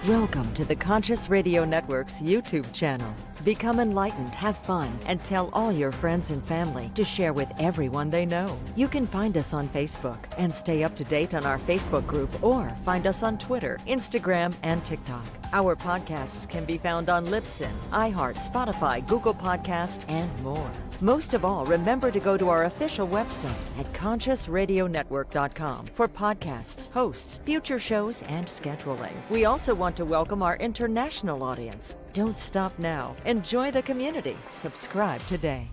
Welcome to the Conscious Radio Network's YouTube channel. Become enlightened, have fun, and tell all your friends and family to share with everyone they know. You can find us on Facebook and stay up to date on our Facebook group, or find us on Twitter, Instagram, and TikTok. Our podcasts can be found on Libsyn, iHeart, Spotify, Google Podcast, and more. Most of all, remember to go to our official website at consciousradionetwork.com for podcasts, hosts, future shows, and scheduling. We also want to welcome our international audience. Don't stop now. Enjoy the community. Subscribe today.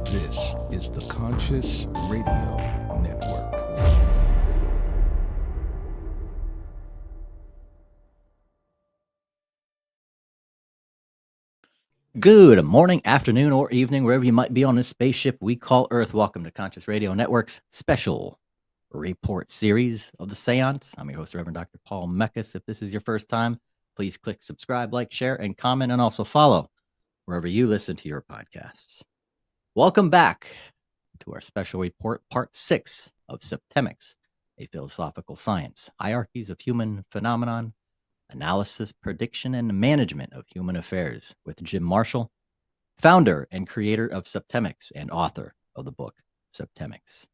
This is the Conscious Radio Network. Good morning, afternoon, or evening, wherever you might be on this spaceship we call Earth. Welcome to Conscious Radio Network's special report series of the Seance. I'm your host, Reverend Dr. Paul Mekas. If this is your first time, please click subscribe, like, share, and comment, and also follow wherever you listen to your podcasts. Welcome back to our special report, part 6 of Septemics, a philosophical science, hierarchies of human phenomenon, analysis, prediction, and management of human affairs, with Jim Marshall, founder and creator of Septemics and author of the book Septemics.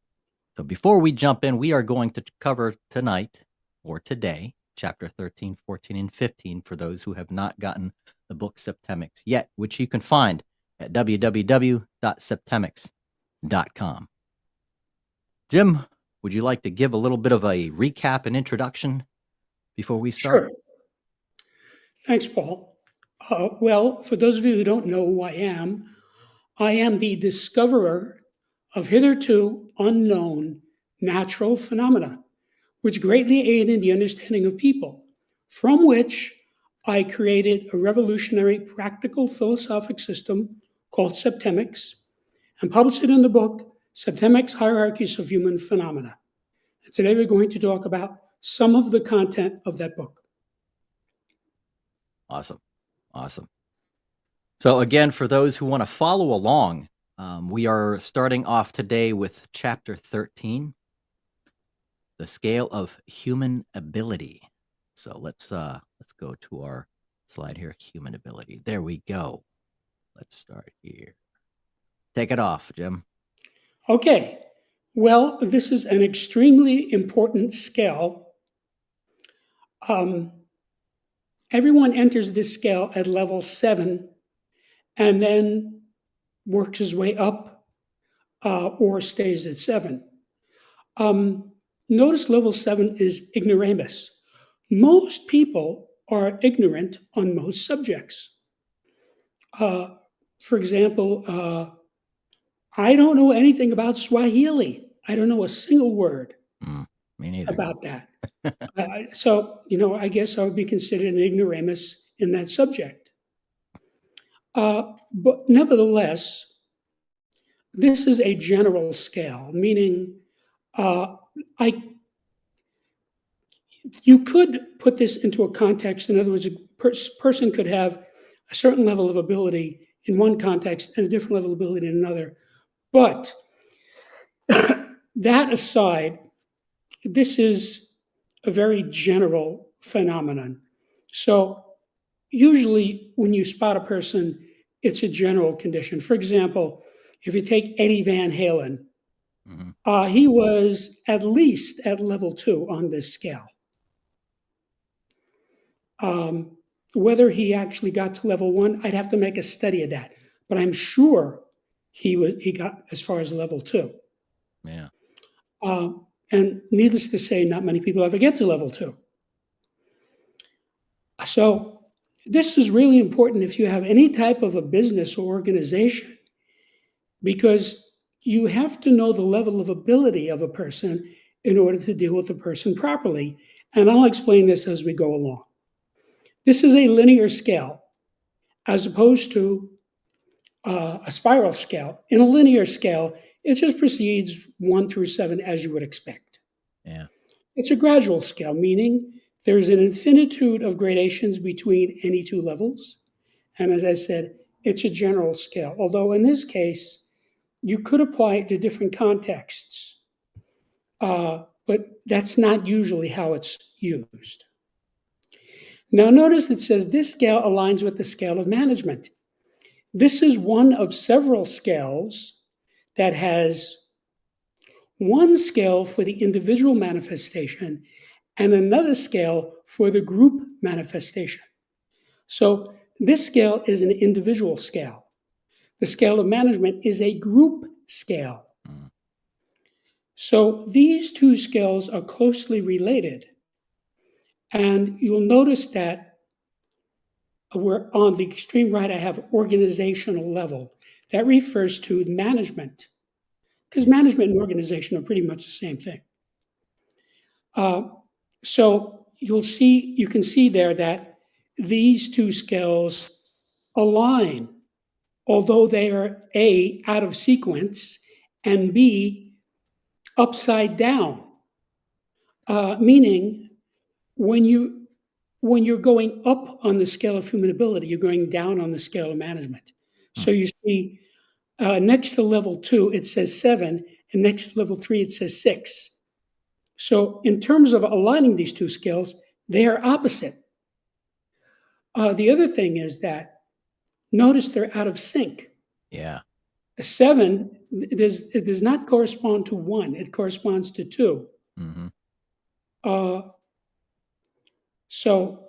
So before we jump in, we are going to cover tonight, or today, chapter 13, 14, and 15 for those who have not gotten the book Septemics yet, which you can find at www.septemics.com. Jim, would you like to give a little bit of a recap and introduction before we start? Sure. Thanks, Paul. Well, for those of you who don't know who I am the discoverer of hitherto unknown natural phenomena, which greatly aid in the understanding of people, from which I created a revolutionary practical philosophic system called Septemics and published it in the book Septemics, Hierarchies of Human Phenomena. And today we're going to talk about some of the content of that book. Awesome. So again, for those who want to follow along, we are starting off today with chapter 13, the scale of human ability. So let's go to our slide here, human ability. There we go. Let's start here. Take it off, Jim. Okay. Well, this is an extremely important scale. Everyone enters this scale at level 7 and then works his way up or stays at 7. Notice level 7 is Ignoramus. Most people are ignorant on most subjects. For example, I don't know anything about Swahili. I don't know a single word Me neither. about that. So, I guess I would be considered an ignoramus in that subject. But nevertheless, this is a general scale, meaning you could put this into a context. In other words, a person could have a certain level of ability in one context and a different level of ability in another. But that aside, this is a very general phenomenon. So usually when you spot a person, it's a general condition. For example, if you take Eddie Van Halen, he was at least at level 2 on this scale. Whether he actually got to level 1, I'd have to make a study of that. But I'm sure he got as far as level 2. Yeah. And needless to say, not many people ever get to level 2. So this is really important if you have any type of a business or organization, because you have to know the level of ability of a person in order to deal with the person properly. And I'll explain this as we go along. This is a linear scale as opposed to a spiral scale. In a linear scale, it just proceeds 1 through 7 as you would expect. Yeah. It's a gradual scale, meaning there's an infinitude of gradations between any two levels. And as I said, it's a general scale. Although in this case, you could apply it to different contexts, but that's not usually how it's used. Now, notice it says this scale aligns with the scale of management. This is one of several scales that has one scale for the individual manifestation and another scale for the group manifestation. So this scale is an individual scale. The scale of management is a group scale. So these two scales are closely related. And you'll notice that we're on the extreme right, I have organizational level. That refers to management, because management and organization are pretty much the same thing. So you can see there that these two scales align, although they are A, out of sequence, and B, upside down. Meaning when you're going up on the scale of human ability, you're going down on the scale of management. So you see, next to level 2, it says 7, and next to level 3, it says 6. So in terms of aligning these two scales, they are opposite. The other thing is that notice they're out of sync. Yeah. A 7 it does not correspond to 1; it corresponds to 2. Mm-hmm. So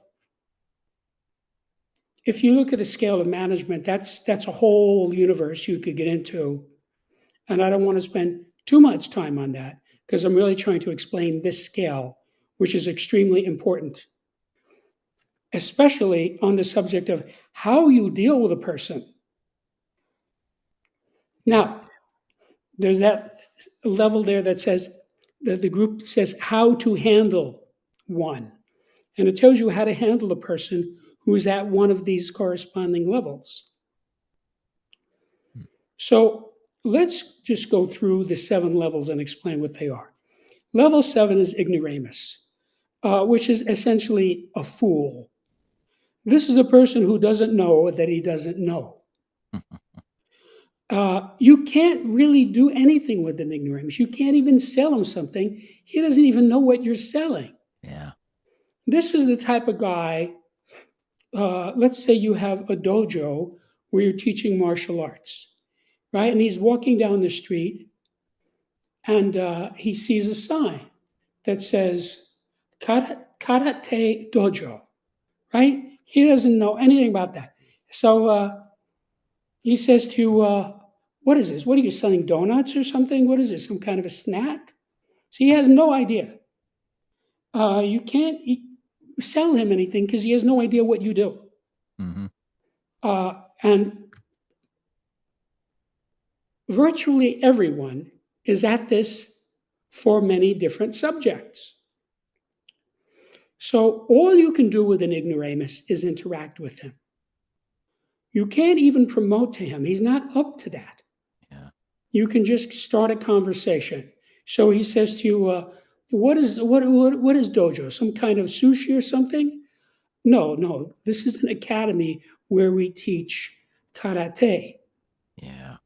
if you look at the scale of management, that's a whole universe you could get into, and I don't want to spend too much time on that because I'm really trying to explain this scale, which is extremely important, especially on the subject of how you deal with a person. Now, there's that level there that says, that the group says how to handle one. And it tells you how to handle a person who's at one of these corresponding levels. So let's just go through the 7 levels and explain what they are. Level 7 is Ignoramus, which is essentially a fool. This is a person who doesn't know that he doesn't know. You can't really do anything with an ignoramus. You can't even sell him something. He doesn't even know what you're selling. Yeah. This is the type of guy, let's say you have a dojo where you're teaching martial arts, right? And he's walking down the street and he sees a sign that says Karate Dojo, right? He doesn't know anything about that. So he says to you, what is this? What are you selling, donuts or something? What is this, some kind of a snack? So he has no idea. You can't sell him anything because he has no idea what you do. Mm-hmm. And virtually everyone is at this for many different subjects. So all you can do with an ignoramus is interact with him. You can't even promote to him. He's not up to that. Yeah. You can just start a conversation. So he says to you, what is dojo? Some kind of sushi or something? No. This is an academy where we teach karate. Yeah.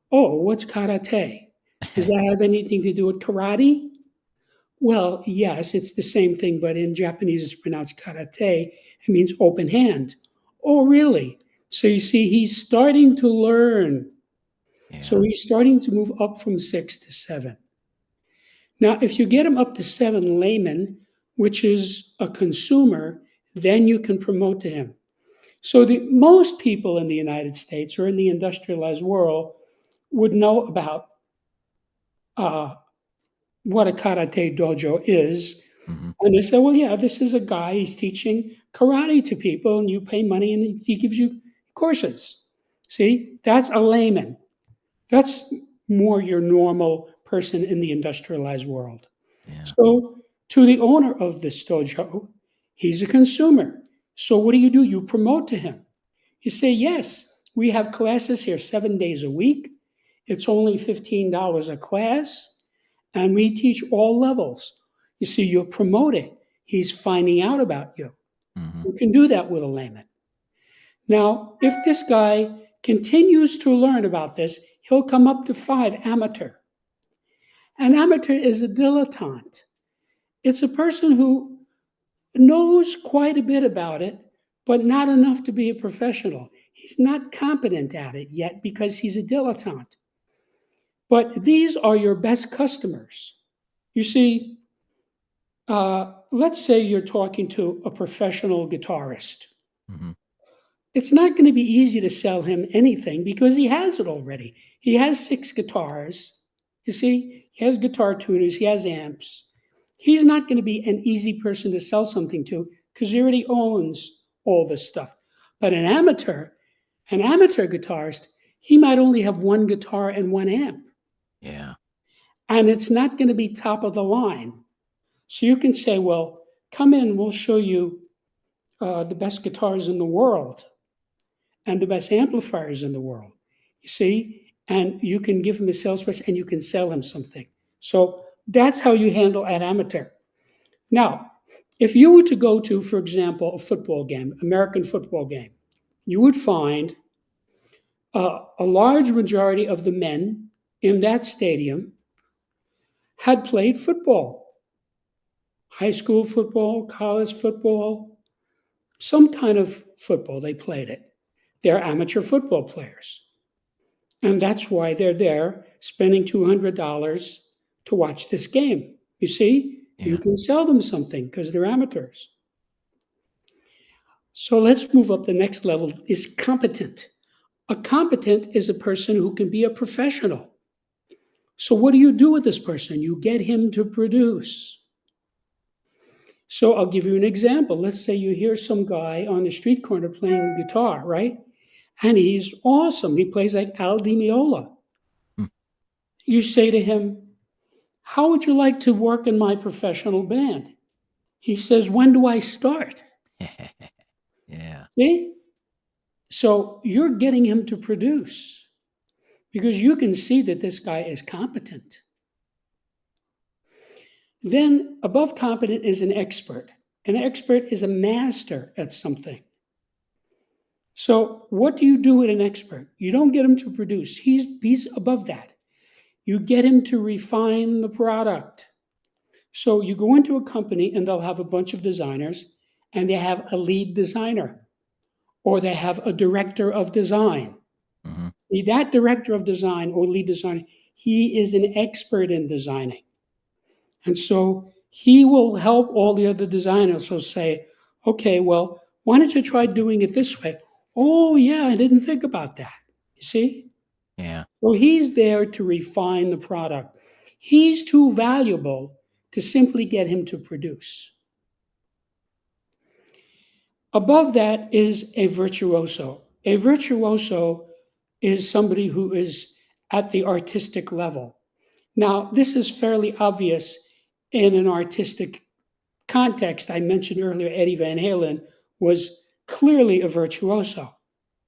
What's karate? Does that have anything to do with karate? Well, yes, it's the same thing, but in Japanese it's pronounced karate. It means open hand. Oh, really? So you see, he's starting to learn. Yeah. So he's starting to move up from 6 to 7. Now, if you get him up to 7 layman, which is a consumer, then you can promote to him. So most people in the United States or in the industrialized world would know about what a karate dojo is. Mm-hmm. And they say, well, yeah, this is a guy, he's teaching karate to people, and you pay money and he gives you courses. See, that's a layman. That's more your normal person in the industrialized world. Yeah. So to the owner of this dojo, he's a consumer. So what do? You promote to him. You say, yes, we have classes here 7 days a week. It's only $15 a class, and we teach all levels. You see, you're promoting. He's finding out about you. Mm-hmm. You can do that with a layman. Now, if this guy continues to learn about this, he'll come up to 5, amateur. An amateur is a dilettante. It's a person who knows quite a bit about it, but not enough to be a professional. He's not competent at it yet because he's a dilettante. But these are your best customers. You see, let's say you're talking to a professional guitarist. Mhm. It's not going to be easy to sell him anything because he has it already. He has 6 guitars. You see, he has guitar tuners, he has amps. He's not going to be an easy person to sell something to because he already owns all this stuff. But an amateur guitarist, he might only have 1 guitar and 1 amp. Yeah. And it's not going to be top of the line. So you can say, well, come in, we'll show you the best guitars in the world and the best amplifiers in the world. You see, and you can give him a sales pitch and you can sell him something. So that's how you handle an amateur. Now, if you were to go to, for example, a football game, American football game, you would find a large majority of the men in that stadium had played football, high school football, college football, some kind of football, they played it. They're amateur football players. And that's why they're there spending $200 to watch this game. You see, you Yeah. can sell them something because they're amateurs. So let's move up. The next level is competent. A competent is a person who can be a professional. So what do you do with this person? You get him to produce. So I'll give you an example. Let's say you hear some guy on the street corner playing guitar, right? And he's awesome. He plays like Al Di Meola. Hmm. You say to him, how would you like to work in my professional band? He says, when do I start? Yeah. See? So you're getting him to produce because you can see that this guy is competent. Then above competent is an expert. An expert is a master at something. So what do you do with an expert? You don't get him to produce. He's above that. You get him to refine the product. So you go into a company and they'll have a bunch of designers and they have a lead designer or they have a director of design. Mm-hmm. That director of design or lead designer, he is an expert in designing. And so he will help all the other designers. So say, okay, well, why don't you try doing it this way? Oh, yeah, I didn't think about that. You see? Yeah. So he's there to refine the product. He's too valuable to simply get him to produce. Above that is a virtuoso. A virtuoso is somebody who is at the artistic level. Now, this is fairly obvious in an artistic context. I mentioned earlier Eddie Van Halen was clearly a virtuoso.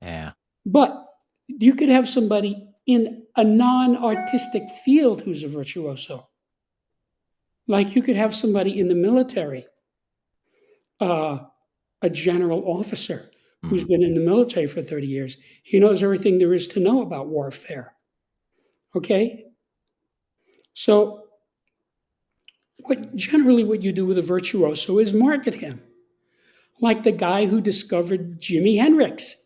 Yeah. But you could have somebody in a non-artistic field who's a virtuoso. Like you could have somebody in the military, a general officer who's been in the military for 30 years. He knows everything there is to know about warfare. Okay? So what you do with a virtuoso is market him. Like the guy who discovered Jimi Hendrix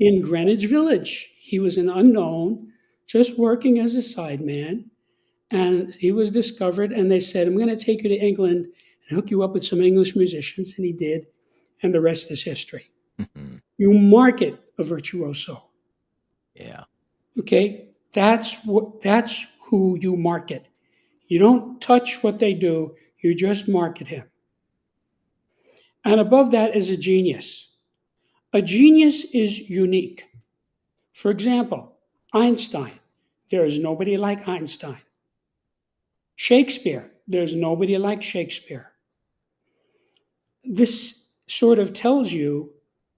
in Greenwich Village. He was an unknown, just working as a sideman. And he was discovered, and they said, I'm going to take you to England and hook you up with some English musicians. And he did. And the rest is history. You market a virtuoso. Yeah. Okay? That's who you market. You don't touch what they do, you just market him. And above that is a genius. A genius is unique. For example, Einstein. There is nobody like Einstein. Shakespeare. There's nobody like Shakespeare. This sort of tells you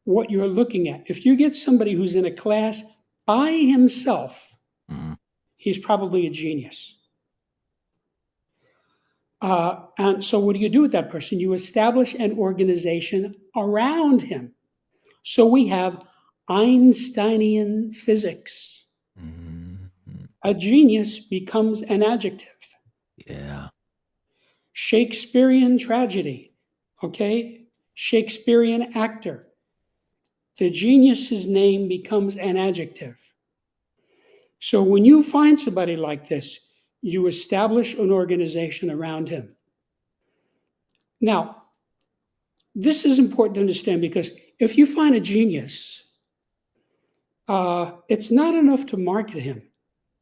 what you're looking at. If you get somebody who's in a class by himself, he's probably a genius. And so what do you do with that person? You establish an organization around him. So we have Einsteinian physics. Mhm. A genius becomes an adjective. Yeah. Shakespearean tragedy, okay? Shakespearean actor. The genius's name becomes an adjective. So when you find somebody like this, you establish an organization around him. Now, this is important to understand because if you find a genius, it's not enough to market him.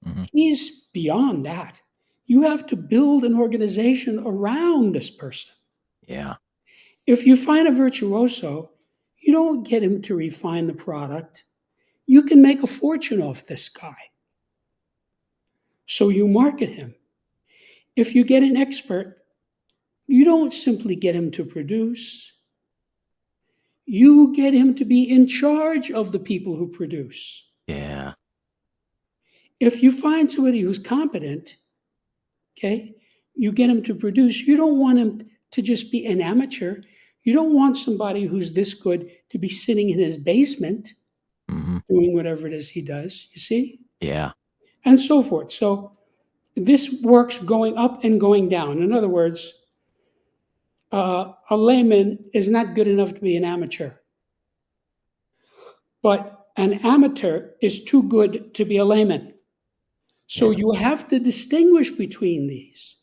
Hmm. He's beyond that. You have to build an organization around this person. Yeah. If you find a virtuoso, you don't get him to refine the product. You can make a fortune off this guy. So you market him. If you get an expert, you don't simply get him to produce. You get him to be in charge of the people who produce. Yeah. If you find somebody who's competent, okay, you get him to produce. You don't want him to just be an amateur. You don't want somebody who's this good to be sitting in his basement Hmm. doing whatever it is he does, you see? Yeah. And so forth. So this works going up and going down. In other words, a layman is not good enough to be an amateur, but an amateur is too good to be a layman. So Yeah. you have to distinguish between these.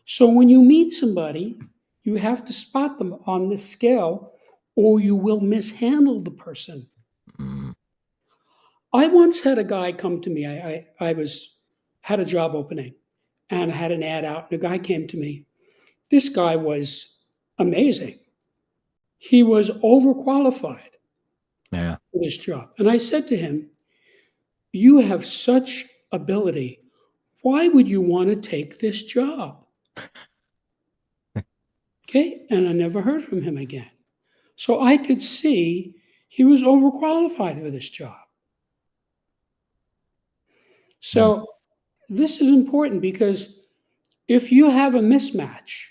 So when you meet somebody, you have to spot them on this scale, or you will mishandle the person. Mm. I once had a guy come to me. I had a job opening and I had an ad out, and a guy came to me. This guy was amazing. He was overqualified Yeah. for this job. And I said to him, "You have such ability. Why would you want to take this job?" Okay. And I never heard from him again. So I could see he was overqualified for this job. Mm. So this is important because if you have a mismatch,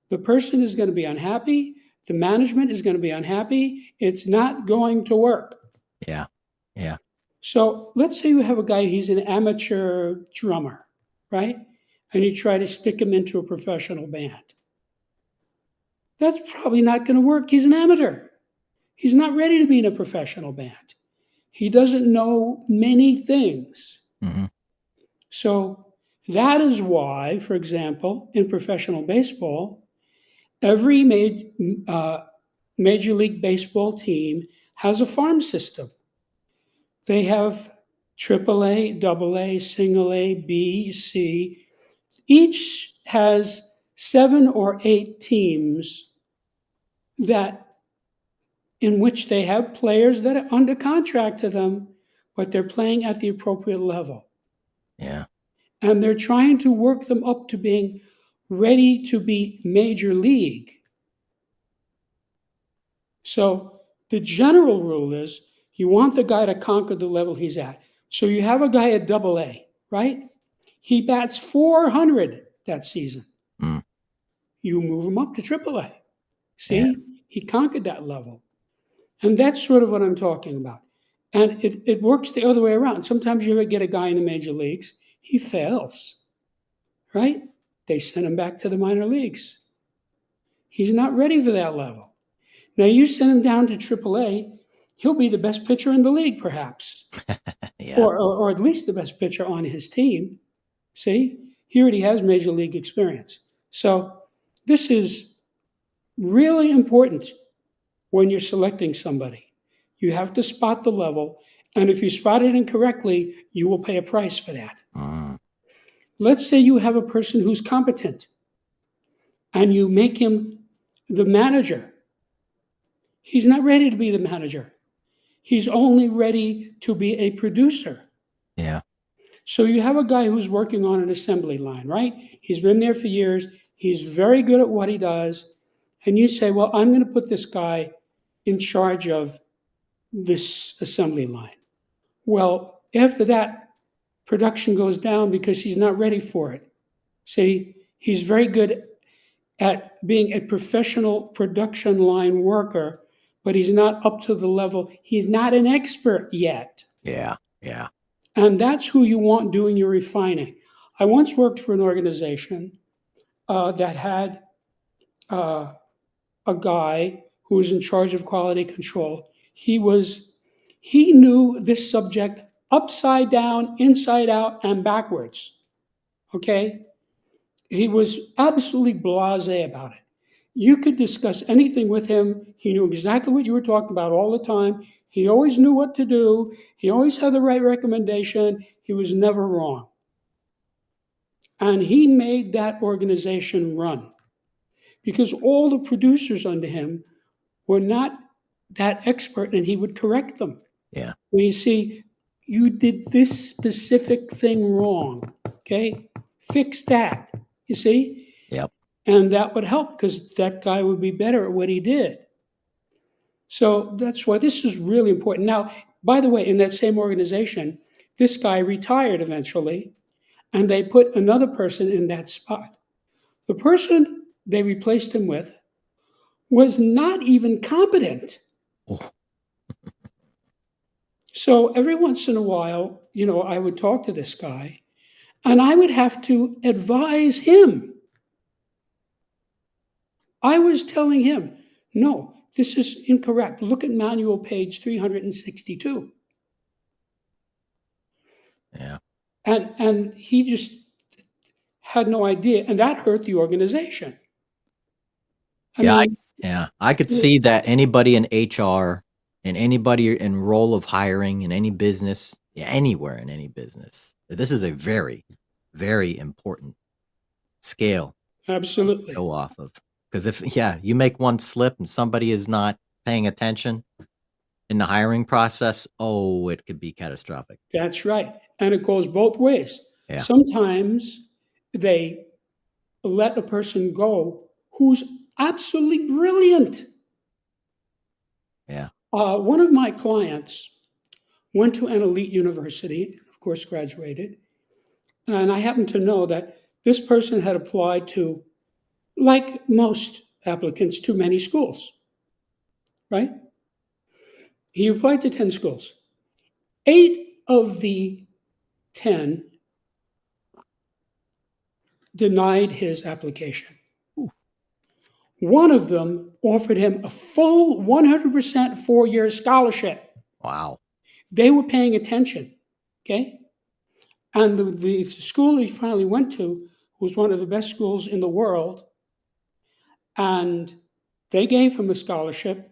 the person is going to be unhappy, the management is going to be unhappy, it's not going to work. Yeah. Yeah. So let's say you have a guy, he's an amateur drummer, right? And you try to stick him into a professional band. That's probably not going to work. He's an amateur. He's not ready to be in a professional band. He doesn't know many things. Hmm. So that is why, for example, in professional baseball, every Major League Baseball team has a farm system. They have AAA, AA, single A, B, C. Each has 7 or 8 teams that in which they have players that are under contract to them, but they're playing at the appropriate level. Yeah. And they're trying to work them up to being ready to be major league. So the general rule is you want the guy to conquer the level he's at. So you have a guy at double A, right? He bats 400 that season. Mm. You move him up to triple A. Yeah. See, he conquered that level. And that's sort of what I'm talking about. And it works the other way around. Sometimes you get a guy in the major leagues, he fails, right? They send him back to the minor leagues. He's not ready for that level. Now you send him down to AAA, he'll be the best pitcher in the league, perhaps, Yeah. or at least the best pitcher on his team. See, he already has major league experience. So this is really important when you're selecting somebody. You have to spot the level, and if you spot it incorrectly, you will pay a price for that. Mm. Let's say you have a person who's competent and you make him the manager. He's not ready to be the manager. He's only ready to be a producer. Yeah. So you have a guy who's working on an assembly line, right? He's been there for years. He's very good at what he does. And you say, well, I'm going to put this guy in charge of this assembly line. Well, after that, production goes down because he's not ready for it. See, he's very good at being a professional production line worker, but he's not up to the level. He's not an expert yet. Yeah. Yeah. And that's who you want doing your refining. I once worked for an organization that had a guy who was in charge of quality control. He knew this subject upside down, inside out, and backwards. Okay? He was absolutely blasé about it. You could discuss anything with him. He knew exactly what you were talking about all the time. He always knew what to do. He always had the right recommendation. He was never wrong. And he made that organization run because all the producers under him were not that expert, and he would correct them. Yeah. When you see, you did this specific thing wrong, okay? Fix that, you see? Yep. And that would help because that guy would be better at what he did. So that's why this is really important. Now, by the way, in that same organization, this guy retired eventually, and they put another person in that spot. The person they replaced him with was not even competent. Oh. So every once in a while, I would talk to this guy and I would have to advise him. I was telling him, no, this is incorrect. Look at manual page 362. Yeah. And he just had no idea. And that hurt the organization. I could see that anybody in HR and anybody in role of hiring in any business, anywhere in any business, this is a very, very important scale Absolutely. to go off of. Because if you make one slip and somebody is not paying attention in the hiring process, it could be catastrophic. That's right. And it goes both ways. Yeah. Sometimes they let a person go who's absolutely brilliant. Yeah. One of my clients went to an elite university, of course, graduated. And I happen to know that this person had applied to, like most applicants, to many schools, right? He applied to 10 schools. 8 of the 10 denied his application. Ooh. One of them offered him a full 100% 4-year scholarship. Wow. They were paying attention, okay? And the school he finally went to was one of the best schools in the world. And they gave him a scholarship,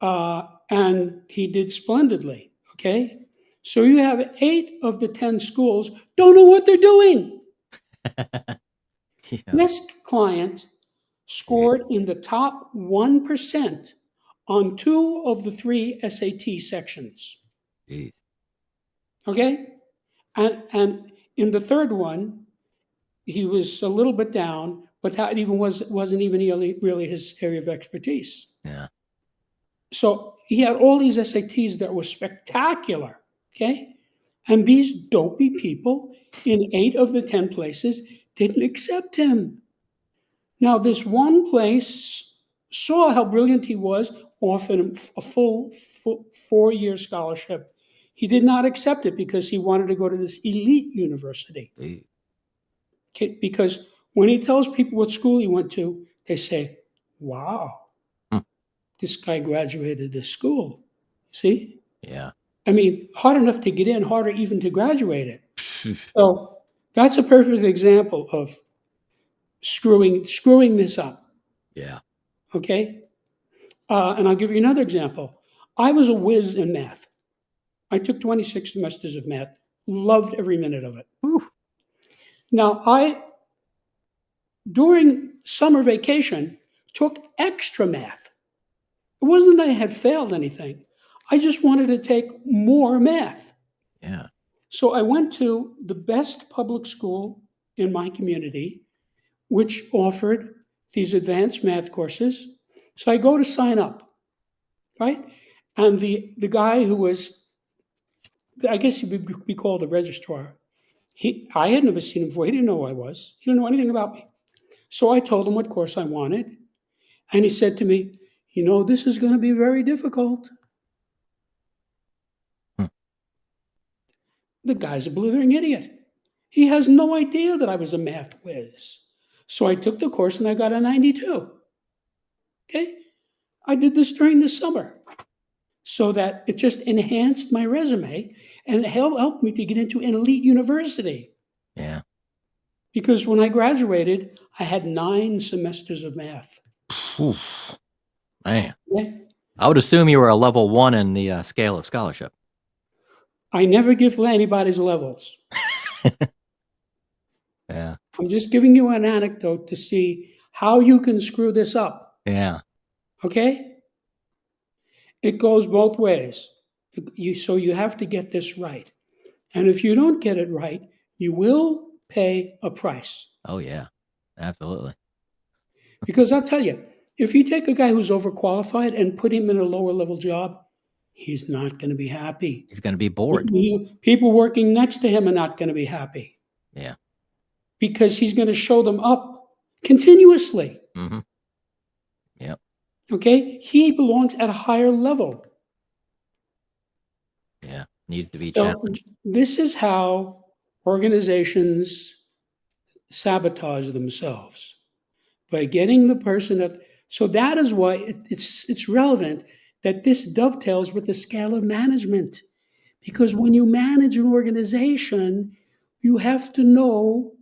and he did splendidly, okay? So you have 8 of the 10 schools don't know what they're doing. Yeah. This client scored in the top 1% on 2 of the 3 SAT sections. Jeez. Okay? And in the third one, he was a little bit down, but that wasn't even really his area of expertise. Yeah. So he had all these SATs that were spectacular, okay? And these dopey people in 8 of the 10 places didn't accept him. Now, this one place saw how brilliant he was, offered him a full 4-year scholarship. He did not accept it because he wanted to go to this elite university. Jeez. Okay, because when he tells people what school he went to, they say, wow, this guy graduated this school. See? Yeah. I mean, hard enough to get in, harder even to graduate it. So that's a perfect example of screwing this up. Yeah. Okay? And I'll give you another example. I was a whiz in math. I took 26 semesters of math, loved every minute of it. Whew. Now, during summer vacation, took extra math. It wasn't that I had failed anything. I just wanted to take more math. Yeah. So I went to the best public school in my community, which offered these advanced math courses. So I go to sign up, right? And the guy who was, I guess he would be called a registrar, I had never seen him before. He didn't know who I was. He didn't know anything about me. So I told him what course I wanted. And he said to me, this is going to be very difficult. The guy's a blithering idiot. He has no idea that I was a math whiz. So I took the course and I got a 92. Okay? I did this during the summer so that it just enhanced my resume and it helped me to get into an elite university. Yeah. Because when I graduated, I had 9 semesters of math. Oof. Man. Yeah. I would assume you were a level 1 in the scale of scholarship. I never give anybody's levels. Yeah. I'm just giving you an anecdote to see how you can screw this up. Yeah. Okay? It goes both ways. So you have to get this right. And if you don't get it right, you will pay a price. Oh, yeah. Absolutely. Because I'll tell you, if you take a guy who's overqualified and put him in a lower level job, he's not going to be happy. He's going to be bored. People working next to him are not going to be happy. Yeah. Because he's going to show them up continuously. Mm-hmm. Yep. Okay? He belongs at a higher level. Yeah. Needs to be So challenged. this is how organizations sabotage themselves by getting the person that. So that is why it's relevant that this dovetails with the scale of management, because when you manage an organization, you have to know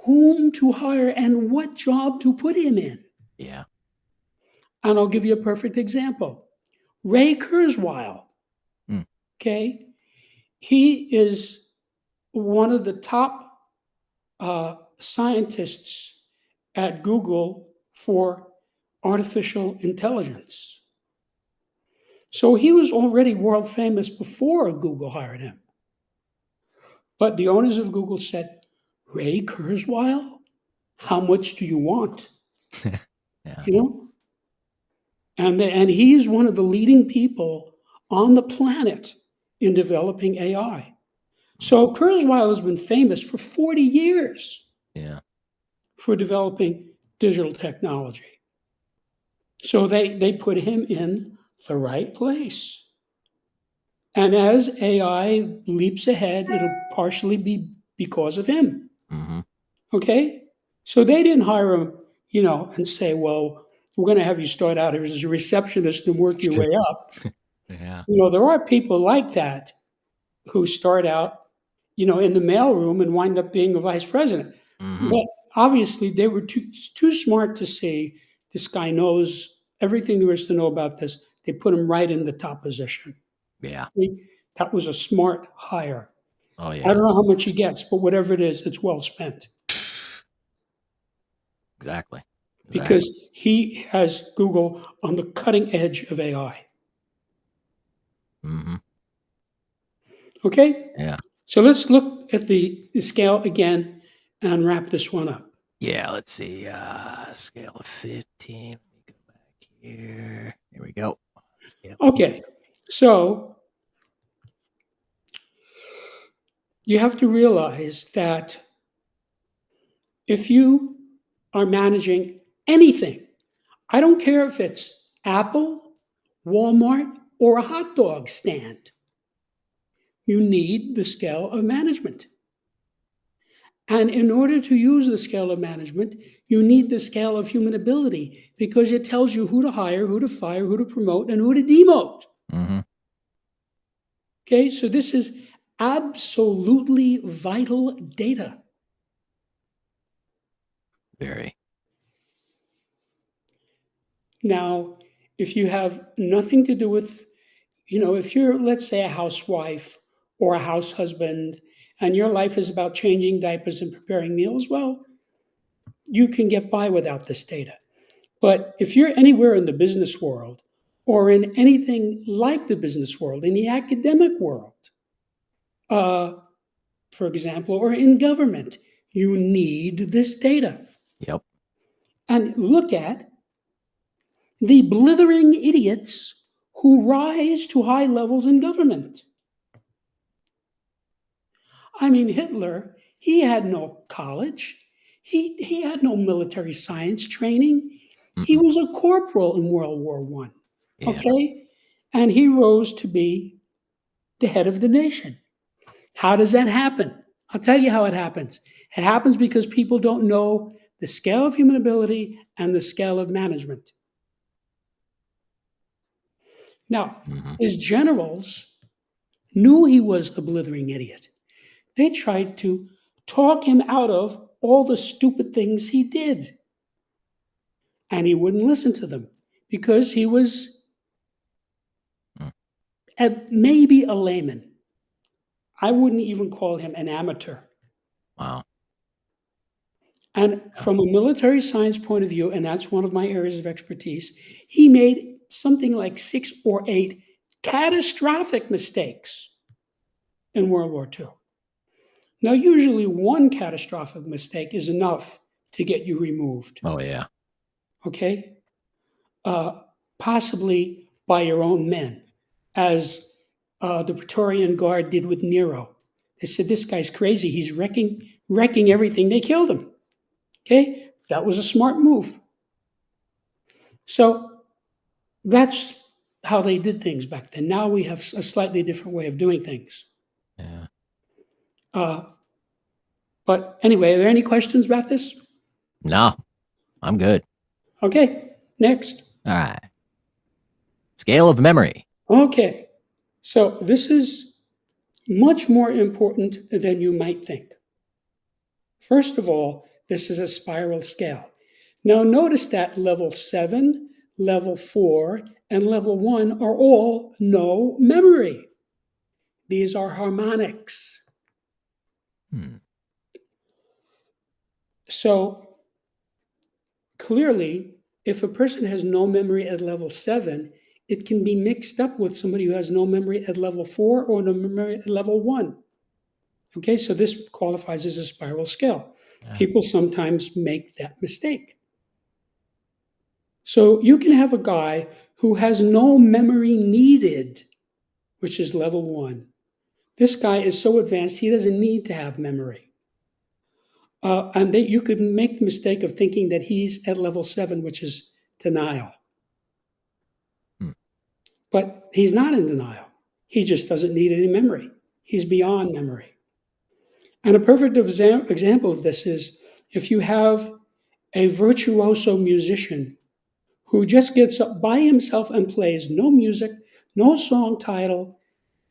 whom to hire and what job to put him in. Yeah. And I'll give you a perfect example. Ray Kurzweil. Okay, he is one of the top scientists at Google for artificial intelligence. So he was already world famous before Google hired him. But the owners of Google said, Ray Kurzweil, how much do you want? Yeah. You know? And he's one of the leading people on the planet in developing AI. So Kurzweil has been famous for 40 years. Yeah. For developing digital technology. So they put him in the right place. And as AI leaps ahead, it'll partially be because of him. Mm-hmm. Okay? So they didn't hire him, and say, well, we're going to have you start out as a receptionist and work your way up. Yeah. There are people like that who start out, in the mailroom and wind up being a vice president. Mm-hmm. But obviously, they were too smart to say this guy knows everything there is to know about this. They put him right in the top position. Yeah. That was a smart hire. Oh, I yeah. don't know how much he gets, but whatever it is, it's well spent. Exactly. Because he has Google on the cutting edge of AI. Mm-hmm. Okay? Yeah. So let's look at the scale again and wrap this one up. Yeah. Let's see. Scale of 15. Let me go back here. Here we go. Scale. Okay. So you have to realize that if you are managing anything, I don't care if it's Apple, Walmart, or a hot dog stand, you need the scale of management. And in order to use the scale of management, you need the scale of human ability because it tells you who to hire, who to fire, who to promote, and who to demote. Mm-hmm. Okay, so this is absolutely vital data. Very. Now, if you have nothing to do with, if you're, let's say, a housewife or a house husband, and your life is about changing diapers and preparing meals, well, you can get by without this data. But if you're anywhere in the business world or in anything like the business world, in the academic world, for example, or in government, you need this data. Yep. And look at the blithering idiots who rise to high levels in government. I mean, Hitler, he had no college. He had no military science training. He was a corporal in World War I. Yeah. Okay? And he rose to be the head of the nation. How does that happen? I'll tell you how it happens. It happens because people don't know the scale of human ability and the scale of management. Now, Mhm. his generals knew he was a blithering idiot. They tried to talk him out of all the stupid things he did. And he wouldn't listen to them because he was Mm. maybe a layman. I wouldn't even call him an amateur. Wow. And Yeah. from a military science point of view, and that's one of my areas of expertise, he made something like 6 or 8 catastrophic mistakes in World War II. Now, usually one catastrophic mistake is enough to get you removed, Oh, yeah. okay? Possibly by your own men, as the Praetorian Guard did with Nero. They said, this guy's crazy. He's wrecking everything. They killed him. Okay? That was a smart move. So that's how they did things back then. Now we have a slightly different way of doing things. Yeah. But anyway, are there any questions about this? No, I'm good. Okay, next. All right. Scale of memory. Okay, so this is much more important than you might think. First of all, this is a spiral scale. Now notice that level 7, level 4, and level 1 are all no memory. These are harmonics. Hmm. So clearly, if a person has no memory at level 7, it can be mixed up with somebody who has no memory at level 4 or no memory at level 1. Okay, so this qualifies as a spiral scale. Yeah. People sometimes make that mistake. So you can have a guy who has no memory needed, which is level 1. This guy is so advanced, he doesn't need to have memory. And that you could make the mistake of thinking that he's at level 7, which is denial. Hmm. But he's not in denial. He just doesn't need any memory. He's beyond memory. And a perfect example of this is if you have a virtuoso musician who just gets up by himself and plays no music, no song title,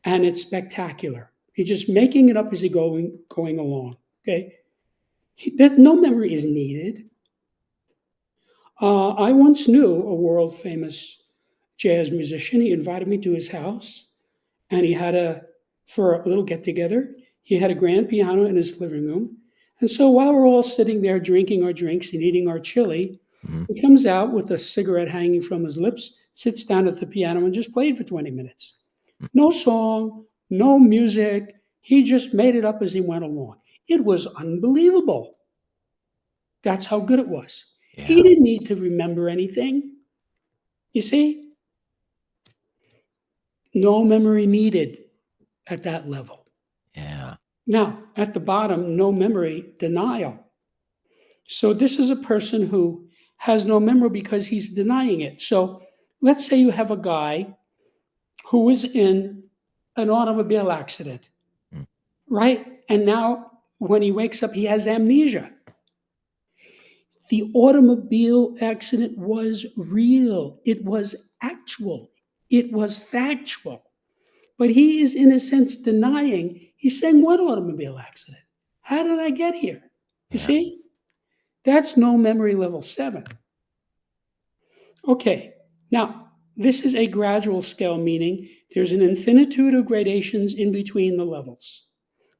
and it's spectacular. He's just making it up as he going along. Okay, no memory is needed. I once knew a world famous jazz musician. He invited me to his house, and for a little get together. He had a grand piano in his living room, and so while we're all sitting there drinking our drinks and eating our chili, Mhm. he comes out with a cigarette hanging from his lips, sits down at the piano, and just played for 20 minutes. No song, no music. He just made it up as he went along. It was unbelievable. That's how good it was. He Yeah. didn't need to remember anything. You see? No memory needed at that level. Yeah. Now, at the bottom, no memory, denial. So this is a person who has no memory because he's denying it. So let's say you have a guy who was in an automobile accident, Mm. right? And now when he wakes up, he has amnesia. The automobile accident was real, it was actual, it was factual. But he is, in a sense, denying. He's saying, what automobile accident? How did I get here? You Yeah. see? That's no memory level 7. Okay, now this is a gradual scale, meaning there's an infinitude of gradations in between the levels.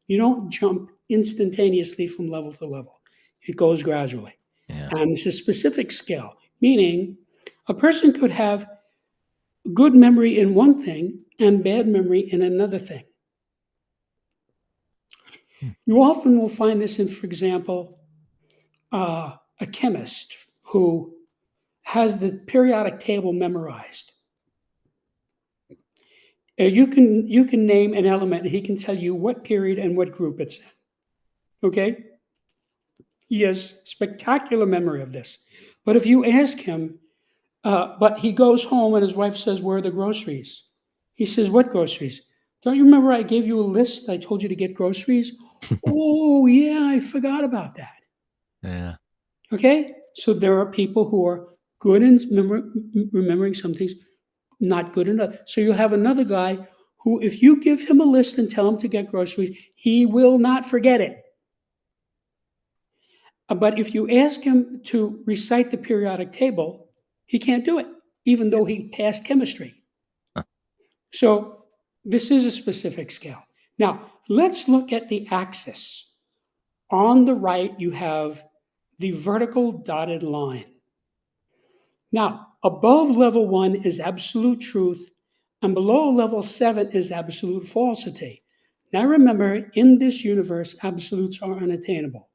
You don't jump instantaneously from level to level, it goes gradually. Yeah. And this is specific scale, meaning a person could have good memory in one thing and bad memory in another thing. Hmm. You often will find this in, for example, a chemist who has the periodic table memorized. You can name an element, and he can tell you what period and what group it's in. Okay? He has spectacular memory of this. But if you ask him, but he goes home and his wife says, where are the groceries? He says, what groceries? Don't you remember I gave you a list? I told you to get groceries. Oh, yeah, I forgot about that. Yeah. Okay? So there are people who are good in remembering some things, not good enough. So you have another guy who, if you give him a list and tell him to get groceries, he will not forget it. But if you ask him to recite the periodic table, he can't do it, even though he passed chemistry. Huh. So this is a specific scale. Now, let's look at the axis. On the right, you have the vertical dotted line. Now, above level 1 is absolute truth, and below level 7 is absolute falsity. Now remember, in this universe, absolutes are unattainable.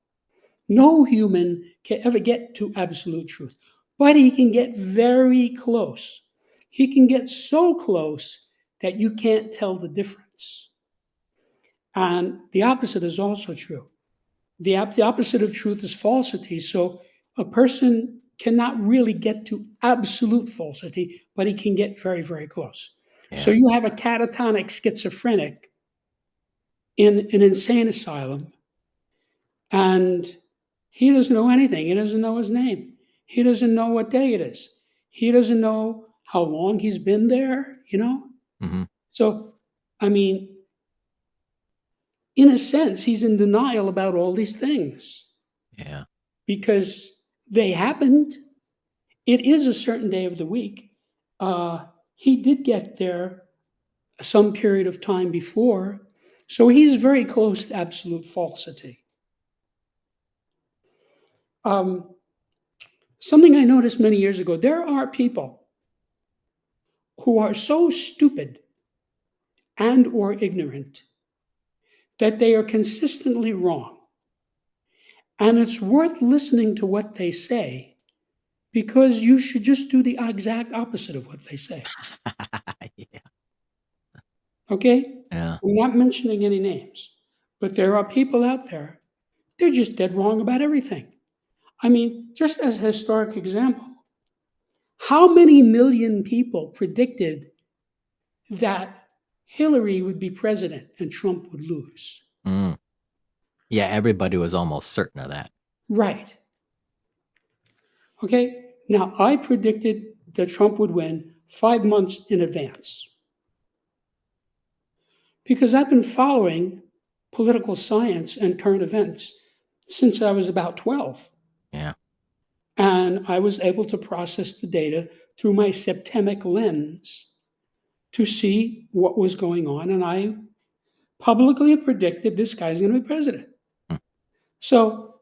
No human can ever get to absolute truth, but he can get very close. He can get so close that you can't tell the difference. And the opposite is also true. The opposite of truth is falsity. So a person cannot really get to absolute falsity, but he can get very, very close. So Yeah. you have a catatonic schizophrenic in an insane asylum, and he doesn't know anything. He doesn't know his name. He doesn't know what day it is. He doesn't know how long he's been there, Hmm. So, I mean, in a sense, he's in denial about all these things Yeah. because they happened. It is a certain day of the week. He did get there some period of time before, so he's very close to absolute falsity. Um, Something I noticed many years ago, there are people who are so stupid and or ignorant that they are consistently wrong. And it's worth listening to what they say because you should just do the exact opposite of what they say. Yeah. Okay? Yeah. I'm not mentioning any names, but there are people out there, they're just dead wrong about everything. I mean, just as a historic example, how many million people predicted that Hillary would be president and Trump would lose? Mm. Yeah. Everybody was almost certain of that. Right. Okay. Now, I predicted that Trump would win 5 months in advance because I've been following political science and current events since I was about 12. Yeah. And I was able to process the data through my septemic lens to see what was going on. And I publicly predicted this guy's going to be president. Mm. So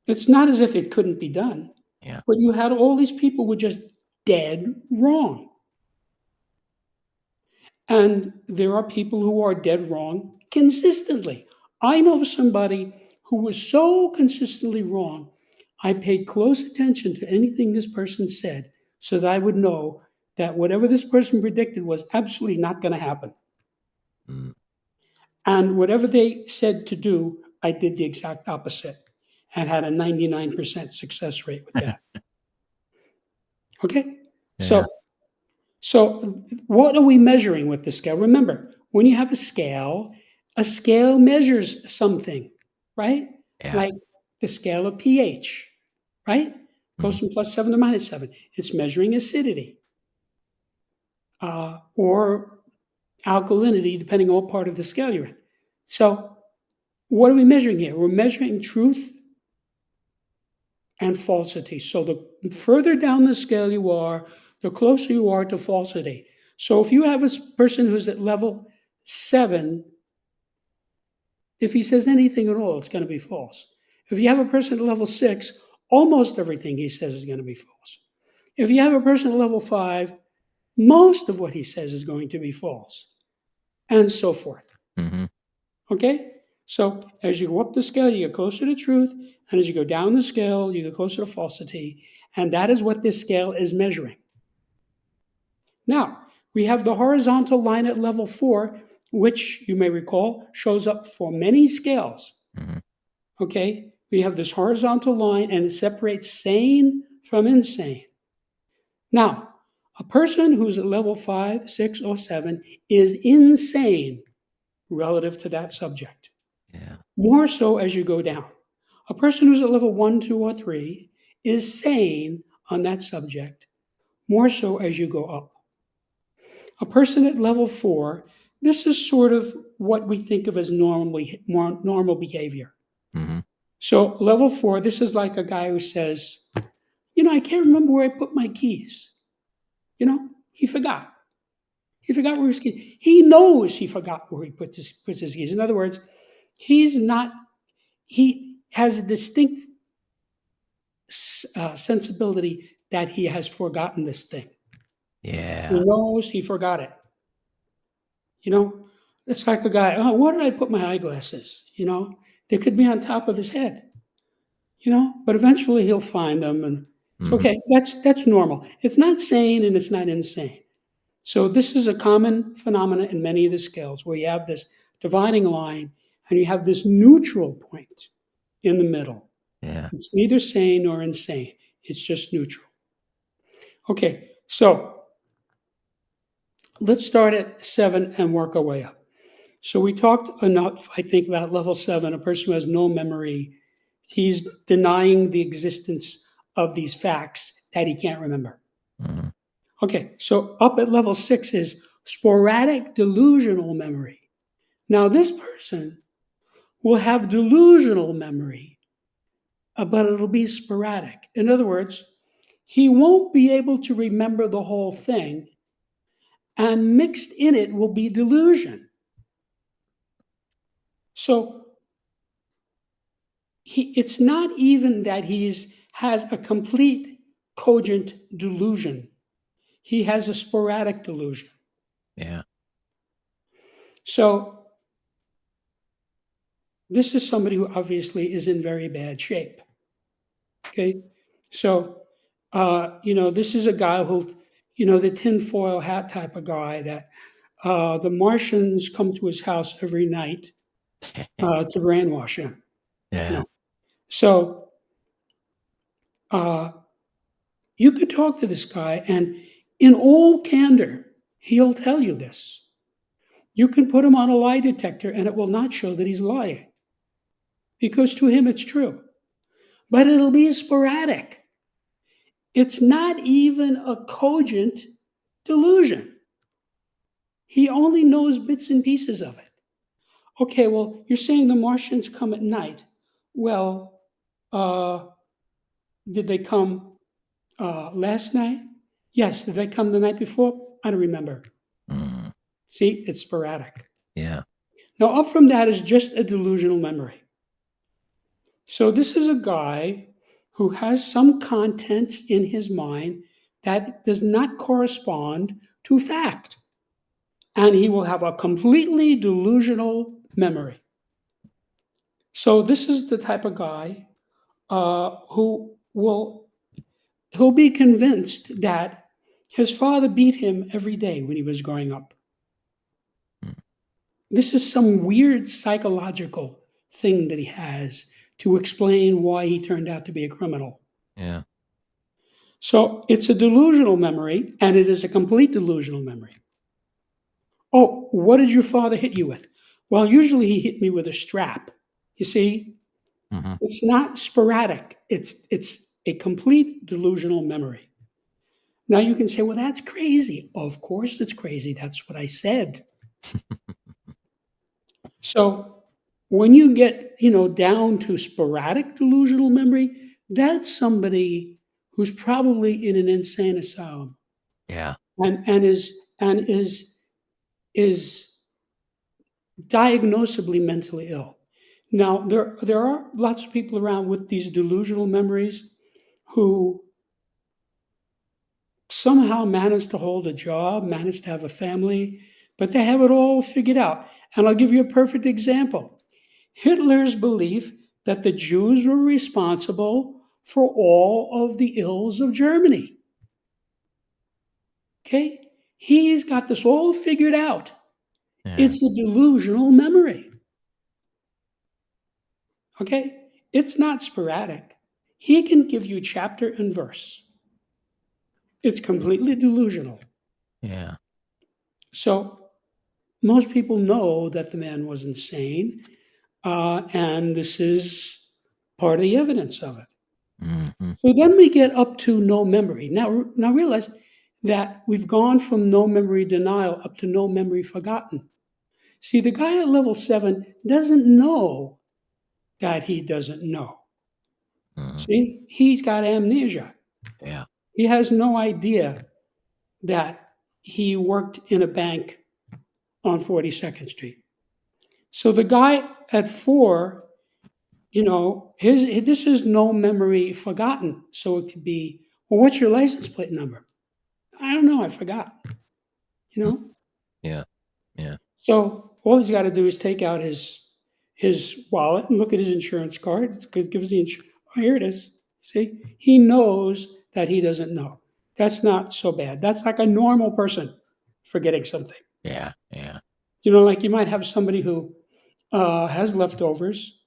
it's not as if it couldn't be done, Yeah. but you had all these people who were just dead wrong. And there are people who are dead wrong consistently. I know somebody who was so consistently wrong, I paid close attention to anything this person said so that I would know that whatever this person predicted was absolutely not going to happen. Mm. And whatever they said to do, I did the exact opposite and had a 99% success rate with that. Okay? Yeah. So what are we measuring with the scale? Remember, when you have a scale measures something, right? Yeah. Like the scale of pH, right? Goes Mhm. from +7 to -7. It's measuring acidity or alkalinity, depending on what part of the scale you're in. So what are we measuring here? We're measuring truth and falsity. So the further down the scale you are, the closer you are to falsity. So if you have a person who's at level 7, if he says anything at all, it's going to be false. If you have a person at level 6, almost everything he says is going to be false. If you have a person at level 5, most of what he says is going to be false, and so forth. Mhm. Okay? So as you go up the scale, you get closer to truth, and as you go down the scale, you get closer to falsity, and that is what this scale is measuring. Now, we have the horizontal line at level 4, which you may recall shows up for many scales. Mhm. Okay? We have this horizontal line, and it separates sane from insane. Now, A person who's at level 5, 6, or 7 is insane relative to that subject. Yeah. More so as you go down. A person who's at level 1, 2, or 3 is sane on that subject. More so as you go up. A person at level 4, this is sort of what we think of as normal behavior. Mm-hmm. So level 4, this is like a guy who says, I can't remember where I put my keys. He forgot. He forgot where his keys. He knows he forgot where he puts his keys. In other words, he has a distinct sensibility that he has forgotten this thing. Yeah. He knows he forgot it. It's like a guy, where did I put my eyeglasses? They could be on top of his head, but eventually he'll find them. And it's okay. That's normal. It's not sane and it's not insane. So this is a common phenomenon in many of the scales where you have this dividing line and you have this neutral point in the middle. Yeah. It's neither sane nor insane. It's just neutral. Okay, so let's start at 7 and work our way up. So we talked enough, I think, about level 7, a person who has no memory. He's denying the existence of these facts that he can't remember. Mm-hmm. Okay, so up at level 6 is sporadic delusional memory. Now, this person will have delusional memory, but it'll be sporadic. In other words, he won't be able to remember the whole thing, and mixed in it will be delusion. So it's not even that he has a complete cogent delusion. He has a sporadic delusion. Yeah. So this is somebody who obviously is in very bad shape. Okay, so this is a guy who, the tinfoil hat type of guy that the Martians come to his house every night to brainwash him. Yeah. So you could talk to this guy, and in all candor, he'll tell you this. You can put him on a lie detector, and it will not show that he's lying, because to him it's true. But it'll be sporadic. It's not even a cogent delusion. He only knows bits and pieces of it. Okay, well, you're saying the Martians come at night. Well, did they come last night? Yes. Did they come the night before? I don't remember. Mm. See, it's sporadic. Yeah. Now, up from that is just a delusional memory. So this is a guy who has some contents in his mind that does not correspond to fact. And he will have a completely delusional memory. So this is the type of guy he'll be convinced that his father beat him every day when he was growing up. This is some weird psychological thing that he has to explain why he turned out to be a criminal. Yeah. So it's a delusional memory, and it is a complete delusional memory. Oh, what did your father hit you with? Well, usually he hit me with a strap. You see, It's not sporadic. It's a complete delusional memory. Now you can say, well, that's crazy. Of course it's crazy. That's what I said. So when you get, down to sporadic delusional memory, that's somebody who's probably in an insane asylum Yeah. and is diagnosably mentally ill. Now there are lots of people around with these delusional memories who somehow manage to hold a job, manage to have a family, but they have it all figured out. And I'll give you a perfect example. Hitler's belief that the Jews were responsible for all of the ills of Germany. Okay? He's got this all figured out. Yeah. It's a delusional memory. Okay? It's not sporadic. He can give you chapter and verse. It's completely delusional. Yeah. So most people know that the man was insane, and this is part of the evidence of it. Hmm. So then we get up to no memory. Now realize that we've gone from no memory denial up to no memory forgotten. See, the guy at level 7 doesn't know that he doesn't know. Hmm. See, he's got amnesia. Yeah. He has no idea that he worked in a bank on 42nd Street. So the guy at 4, this is no memory forgotten. So it could be, well, what's your license plate number? I don't know. I forgot. You know. Yeah. Yeah. So all he's got to do is take out his wallet and look at his insurance card. Give us the insurance. Oh, here it is. See, he knows that he doesn't know. That's not so bad. That's like a normal person forgetting something. Yeah. Yeah. Like you might have somebody who has leftovers,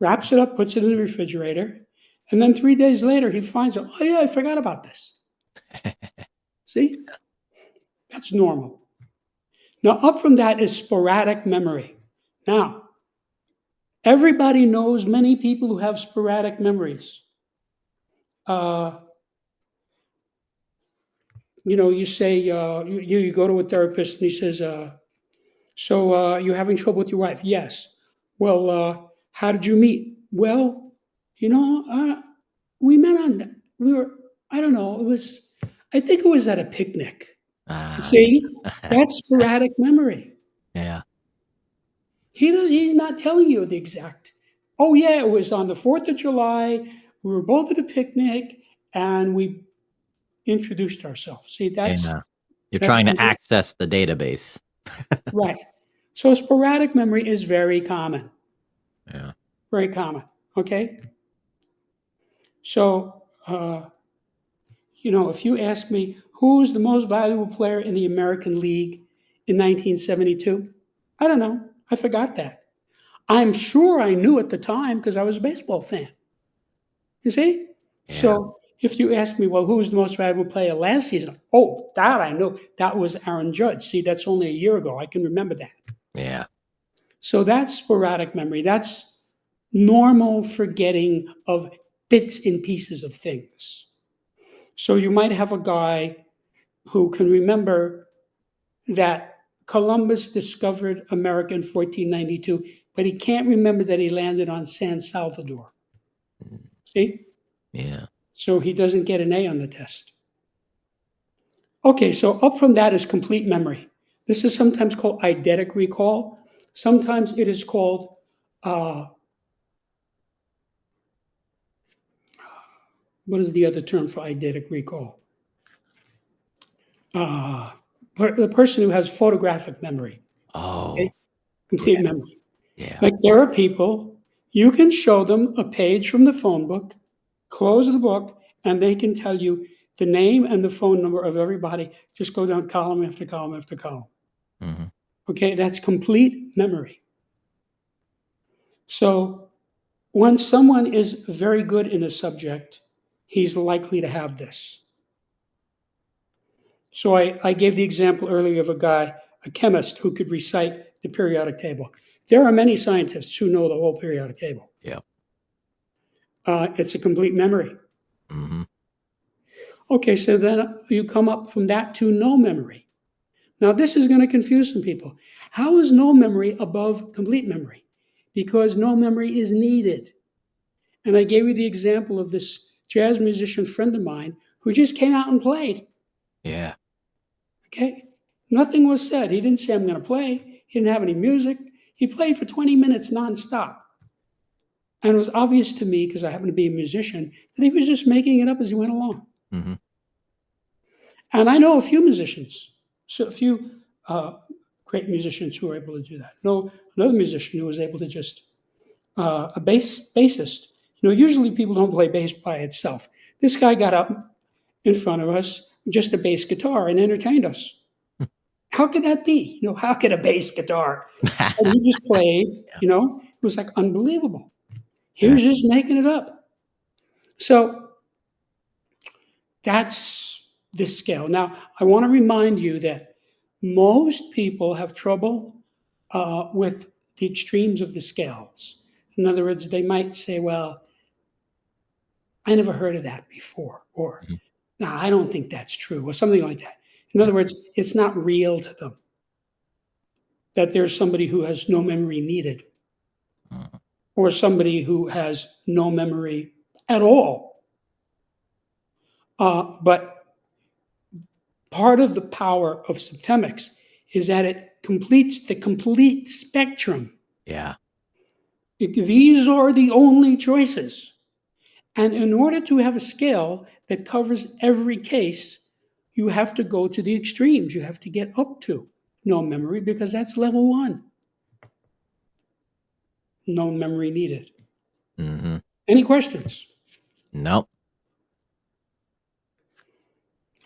wraps it up, puts it in the refrigerator, and then 3 days later he finds out, oh yeah, I forgot about this. See? That's normal. Now, up from that is sporadic memory. Now, everybody knows many people who have sporadic memories. You say, you go to a therapist and he says, so you're having trouble with your wife? Yes. Well, how did you meet? Well, we met I don't know, I think it was at a picnic. See, that's sporadic memory. Yeah. He's not telling you the exact. Oh yeah, it was on the 4th of July. We were both at a picnic and we introduced ourselves. See, Yeah. You're that's trying to complete, access the database. right. So sporadic memory is very common. Yeah. Very common. Okay. So if you ask me who's the most valuable player in the American League in 1972, I don't know. I forgot that. I'm sure I knew at the time because I was a baseball fan. You see? Yeah. So if you ask me, well, who was the most valuable player last season? Oh, that I know. That was Aaron Judge. See, that's only a year ago. I can remember that. Yeah. So that's sporadic memory. That's normal forgetting of bits and pieces of things. So you might have a guy who can remember that Columbus discovered America in 1492, but he can't remember that he landed on San Salvador. See? Yeah. So he doesn't get an A on the test. Okay, so up from that is complete memory. This is sometimes called eidetic recall. Sometimes it is called, what is the other term for eidetic recall? The person who has photographic memory, Oh. okay? Complete memory. Yeah. Like there are people, you can show them a page from the phone book, close the book, and they can tell you the name and the phone number of everybody. Just go down column after column after column. Hmm. Okay, that's complete memory. So when someone is very good in a subject, he's likely to have this. So I gave the example earlier of a guy, a chemist, who could recite the periodic table. There are many scientists who know the whole periodic table. Yeah. It's a complete memory. Hmm. Okay, so then you come up from that to no memory. Now, this is going to confuse some people. How is no memory above complete memory? Because no memory is needed. And I gave you the example of this jazz musician friend of mine who just came out and played. Yeah. Okay? Nothing was said. He didn't say, I'm going to play. He didn't have any music. He played for 20 minutes nonstop. And it was obvious to me, because I happen to be a musician, that he was just making it up as he went along. Hmm. And I know a few musicians, so a few great musicians who are able to do that. No, another musician who was able to just a bassist. Usually people don't play bass by itself. This guy got up in front of us, just a bass guitar, and entertained us. How could that be? How could a bass guitar? And he just played. It was like unbelievable. He Yeah. was just making it up. So that's this scale. Now, I want to remind you that most people have trouble with the extremes of the scales. In other words, they might say, well, I never heard of that before, or Mhm. no, I don't think that's true, or something like that. In other words, it's not real to them that there's somebody who has no memory needed, Mhm. or somebody who has no memory at all. But part of the power of Septemics is that it completes the complete spectrum. Yeah. These are the only choices. And in order to have a scale that covers every case, you have to go to the extremes. You have to get up to no memory because that's level 1. No memory needed. Hmm. Any questions? Nope.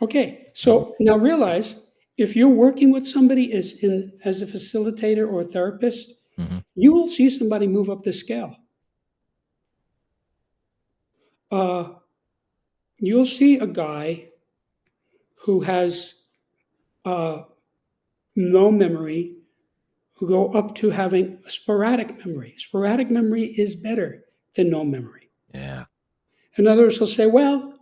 Okay, so now realize if you're working with somebody as a facilitator or a therapist, Hmm. you will see somebody move up the scale. Uh, you'll see a guy who has uh, no memory who go up to having sporadic memory. Sporadic memory is better than no memory. Yeah. And others will say, well,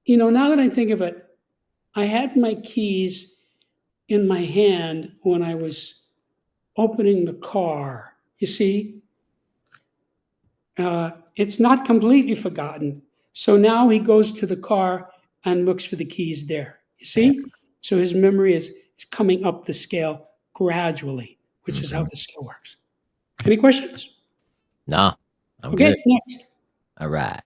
now that I think of it, I had my keys in my hand when I was opening the car. You see, it's not completely forgotten. So now he goes to the car and looks for the keys there. You Yeah. see? So his memory is coming up the scale gradually, which is how Hmm. the scale works. Any questions? No, I'm Okay, good. next. All right.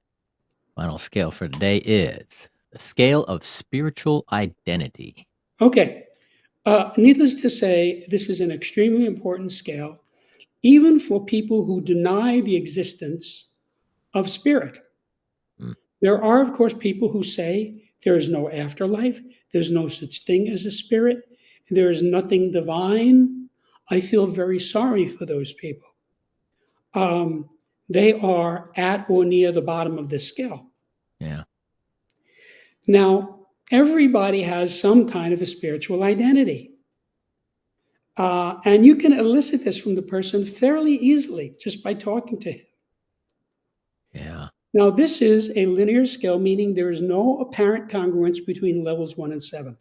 Final scale for today is the scale of spiritual identity. Okay. Needless to say, this is an extremely important scale, even for people who deny the existence of spirit. Mm. There are, of course, people who say there is no afterlife, there's no such thing as a spirit, there is nothing divine. I feel very sorry for those people. Um, they are at or near the bottom of this scale. Yeah. Now, everybody has some kind of a spiritual identity. And you can elicit this from the person fairly easily just by talking to him. Yeah. Now, this is a linear scale, meaning there is no apparent congruence between levels 1 and 7.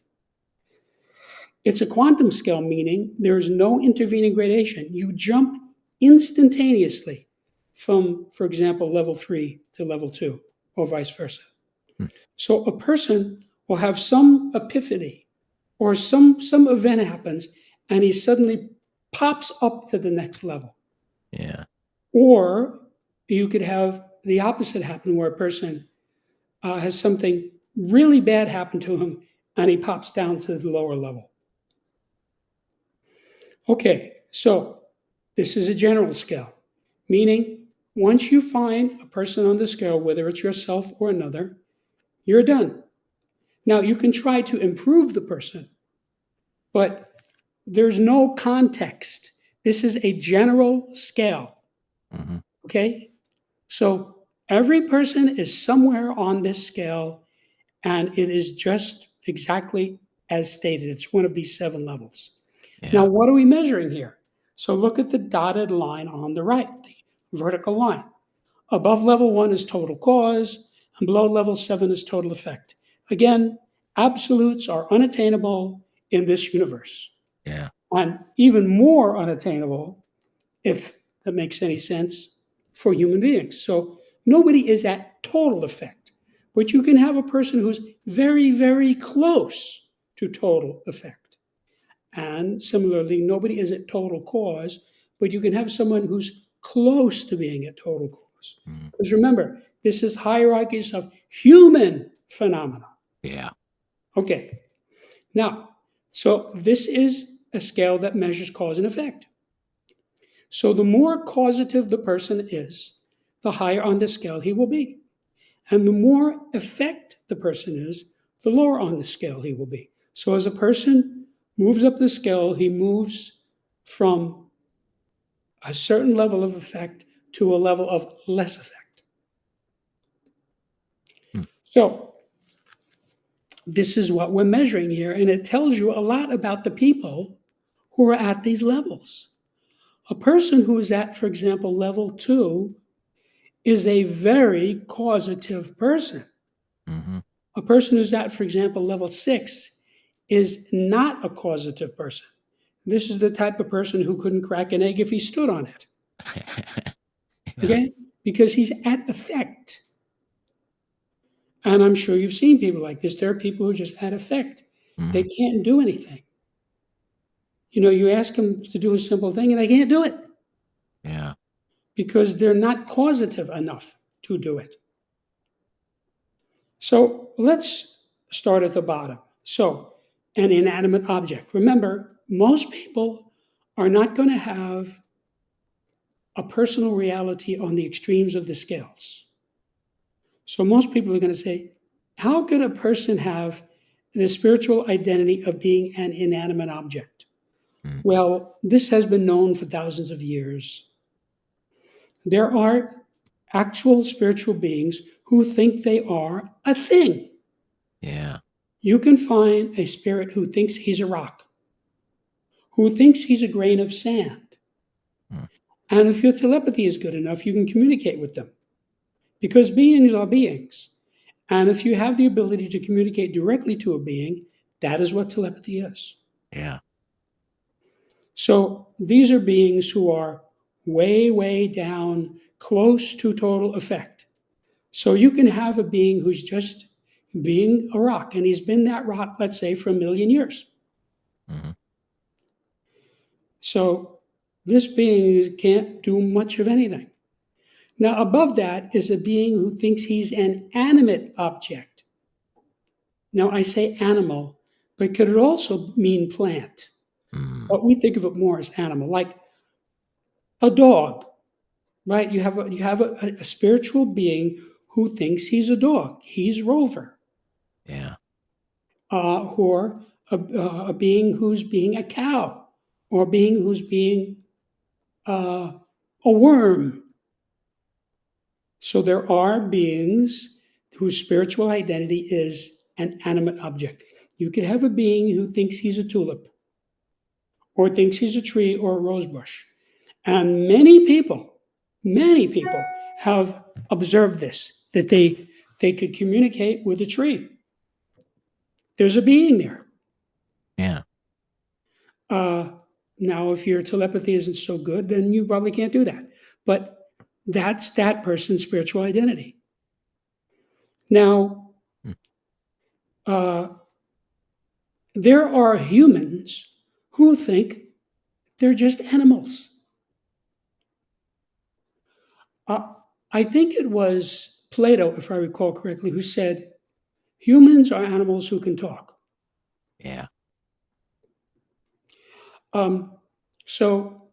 It's a quantum scale, meaning there is no intervening gradation. You jump instantaneously from, for example, level 3 to level 2, or vice versa. Hmm. So a person will have some epiphany or some event happens and he suddenly pops up to the next level. Yeah. Or you could have the opposite happen where a person has something really bad happen to him and he pops down to the lower level. Okay, so this is a general scale, meaning once you find a person on the scale, whether it's yourself or another, you're done. Now, you can try to improve the person, but there's no context. This is a general scale, Hmm. okay? So every person is somewhere on this scale, and it is just exactly as stated. It's one of these 7 levels. Now, Yeah. what are we measuring here? So look at the dotted line on the right, the vertical line. Above level 1 is total cause, and below level 7 is total effect. Again, absolutes are unattainable in this universe, Yeah. and even more unattainable, if that makes any sense, for human beings. So nobody is at total effect, but you can have a person who's very, very close to total effect. And similarly, nobody is at total cause, but you can have someone who's close to being at total cause. Mm. Because remember, this is hierarchies of human phenomena. Yeah. Okay, now, so this is a scale that measures cause and effect. So the more causative the person is, the higher on the scale he will be. And the more effect the person is, the lower on the scale he will be. So as a person moves up the scale, he moves from a certain level of effect to a level of less effect. Mm. So this is what we're measuring here, and it tells you a lot about the people who are at these levels. A person who is at, for example, level 2 is a very causative person. Mm-hmm. A person who's at, for example, level 6 is not a causative person. This is the type of person who couldn't crack an egg if he stood on it. Okay? Because he's at effect. And I'm sure you've seen people like this. There are people who are just at effect. Mm-hmm. They can't do anything. You ask them to do a simple thing and they can't do it. Yeah. Because they're not causative enough to do it. So let's start at the bottom. So, an inanimate object. Remember, most people are not going to have a personal reality on the extremes of the scales. So most people are going to say, how could a person have the spiritual identity of being an inanimate object? Mm. Well, this has been known for thousands of years. There are actual spiritual beings who think they are a thing. Yeah. You can find a spirit who thinks he's a rock, who thinks he's a grain of sand. Mm. And if your telepathy is good enough, you can communicate with them. Because beings are beings. And if you have the ability to communicate directly to a being, that is what telepathy is. Yeah. So these are beings who are way, way down, close to total effect. So you can have a being who's just being a rock, and he's been that rock, let's say, for 1 million years. Mm-hmm. So this being can't do much of anything. Now, above that is a being who thinks he's an animate object. Now, I say animal, but could it also mean plant? Mm. But we think of it more as animal, like a dog, right? You have a spiritual being who thinks he's a dog. He's Rover. Yeah. Or a being who's being a cow, or a being who's being a worm. So there are beings whose spiritual identity is an animate object. You could have a being who thinks he's a tulip, or thinks he's a tree or a rose bush. And many people have observed this, that they could communicate with a tree. There's a being there. Yeah. Now, if your telepathy isn't so good, then you probably can't do that. But that's that person's spiritual identity. Now, there are humans who think they're just animals. I think it was Plato, if I recall correctly, who said, humans are animals who can talk. Yeah. So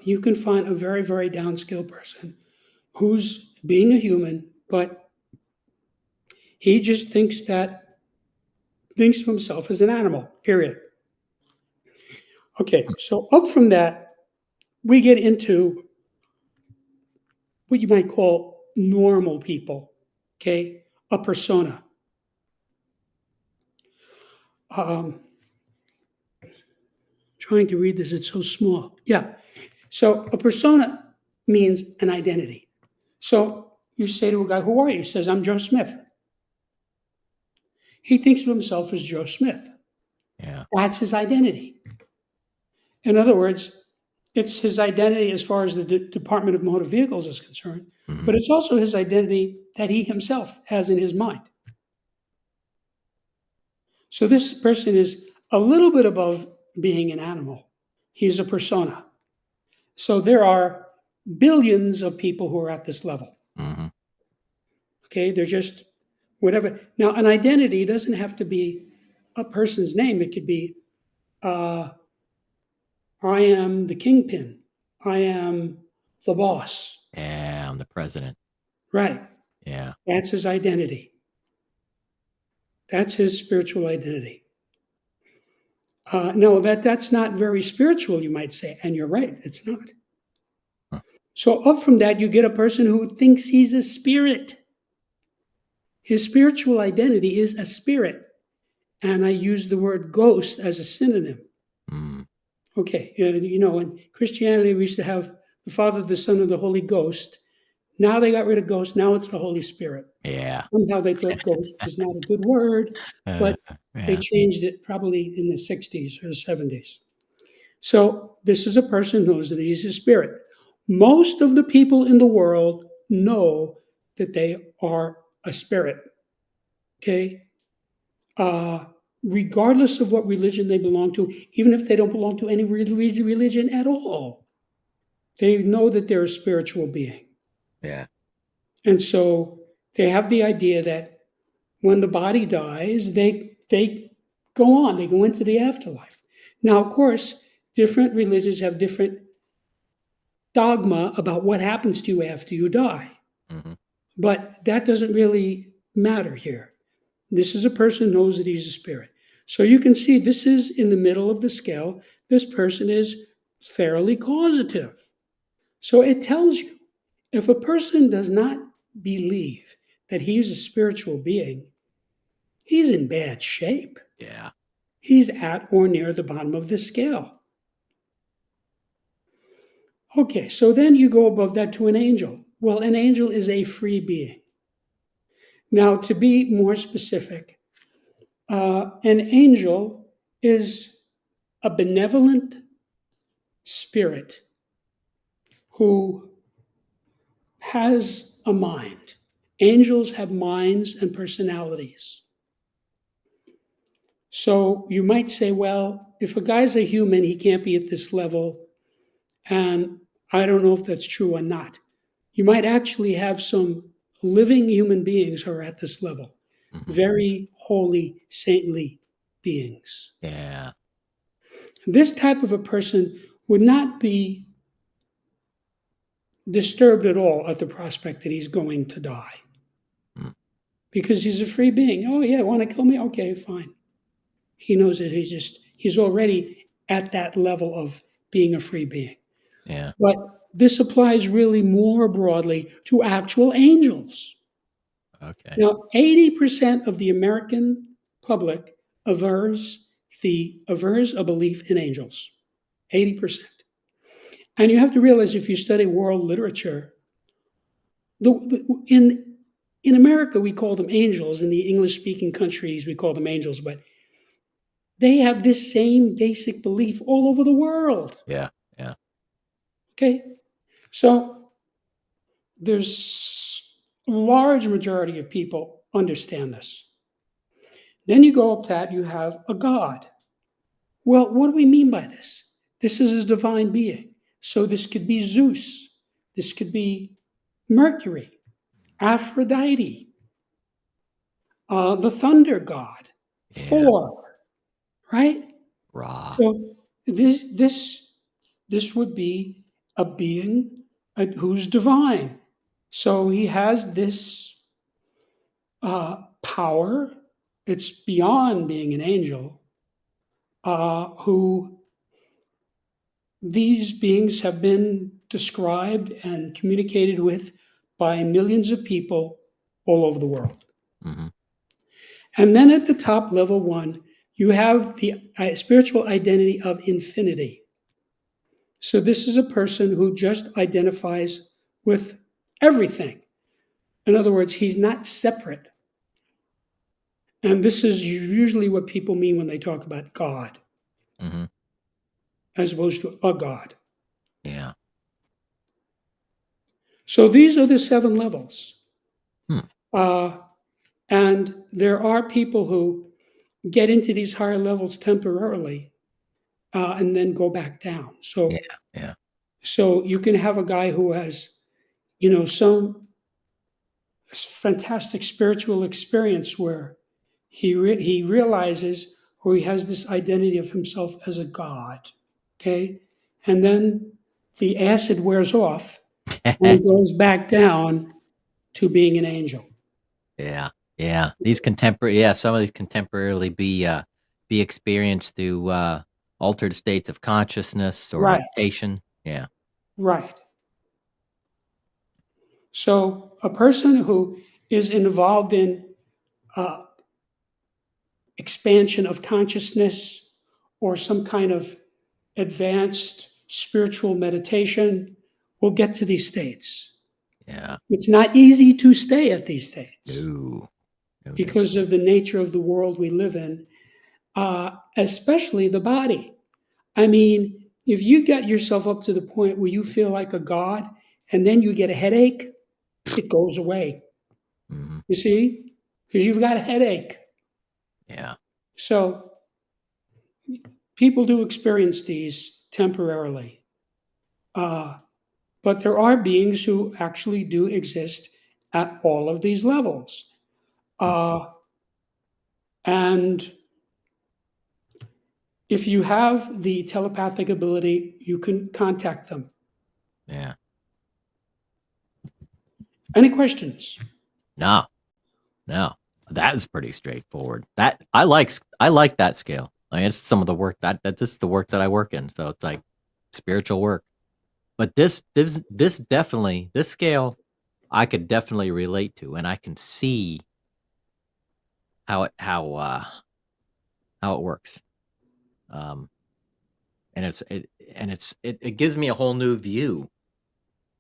you can find a very, very downscale person who's being a human, but he just thinks of himself as an animal, period. Okay, so up from that, we get into what you might call normal people, okay? A persona. Trying to read this, it's so small. Yeah. So a persona means an identity. So you say to a guy, who are you? He says, I'm Joe Smith. He thinks of himself as Joe Smith. Yeah. That's his identity. In other words, it's his identity as far as the Department of Motor Vehicles is concerned, Mm-hmm. but it's also his identity that he himself has in his mind. So this person is a little bit above being an animal. He's a persona. So there are billions of people who are at this level. Mm-hmm. Okay, they're just whatever. Now, an identity doesn't have to be a person's name. It could be, I am the kingpin. I am the boss. Yeah, I'm the president. Right. Yeah. That's his identity. That's his spiritual identity. No, that's not very spiritual, you might say. And you're right, it's not. Huh. So up from that, you get a person who thinks he's a spirit. his spiritual identity is a spirit. And I use the word ghost as a synonym. Mm. Okay, in Christianity, we used to have the Father, the Son, and the Holy Ghost. Now they got rid of ghost. Now it's the Holy Spirit. Yeah. Somehow they thought ghost was not a good word, but they Yeah. changed it probably in the 60s or the 70s. So this is a person who knows that he's a spirit. Most of the people in the world know that they are a spirit. Okay? Regardless of what religion they belong to, even if they don't belong to any religion at all, they know that they're a spiritual being. Yeah. And so they have the idea that when the body dies, they go on, they go into the afterlife. Now, of course, different religions have different dogma about what happens to you after you die. Mm-hmm. But that doesn't really matter here. This is a person who knows that he's a spirit. So you can see this is in the middle of the scale. This person is fairly causative. So it tells you if a person does not believe that he's a spiritual being, he's in bad shape. Yeah. He's at or near the bottom of the scale. Okay, so then you go above that to an angel. Well, an angel is a free being. Now, to be more specific, an angel is a benevolent spirit who has a mind. Angels have minds and personalities. So you might say, well, if a guy's a human, he can't be at this level. And I don't know if that's true or not. You might actually have some living human beings who are at this level, Mm-hmm. very holy, saintly beings. Yeah. This type of a person would not be disturbed at all at the prospect that he's going to die because he's a free being. Oh, yeah, want to kill me? Okay, fine. He knows that he's already at that level of being a free being. Yeah. But this applies really more broadly to actual angels. Okay. Now, 80% of the American public avers a belief in angels. 80%. And you have to realize if you study world literature, in America we call them angels. In the English-speaking countries we call them angels, but they have this same basic belief all over the world. Yeah. Yeah. Okay, so there's a large majority of people understand this. Then you go up that you have a God. Well, what do we mean by this? This is a divine being. So this could be Zeus. This could be Mercury, Aphrodite, the thunder god, Yeah. Thor, right? Ra. So this would be a being who's divine. So he has this power. It's beyond being an angel. Who these beings have been described and communicated with by millions of people all over the world. Mm-hmm. And then at the top, level one, you have the spiritual identity of infinity. So this is a person who just identifies with everything. In other words, he's not separate. And this is usually what people mean when they talk about God, Mm-hmm. as opposed to a God. Yeah. So these are the 7 levels. Hmm. And there are people who get into these higher levels temporarily and then go back down. Yeah. So, Yeah. so you can have a guy who has, some fantastic spiritual experience where he realizes or he has this identity of himself as a god. Okay, and then the acid wears off and he goes back down to being an angel. Yeah. Yeah. Some of these contemporarily be experienced through altered states of consciousness or Right, meditation. Yeah. right. So a person who is involved in uh, expansion of consciousness or some kind of advanced spiritual meditation will get to these states. Yeah. It's not easy to stay at these states No. because of the nature of the world we live in, especially the body. I mean, if you got yourself up to the point where you feel like a god and then you get a headache, it goes away. Mm-hmm. You see? Because you've got a headache. Yeah. So people do experience these temporarily. But there are beings who actually do exist at all of these levels. And if you have the telepathic ability, you can contact them. Yeah. Any questions? No. That is pretty straightforward. That I like that scale. Like, it's some of the work that's just the work that I work in. So it's like spiritual work. But this definitely, this scale I could definitely relate to, and I can see how it works. And it gives me a whole new view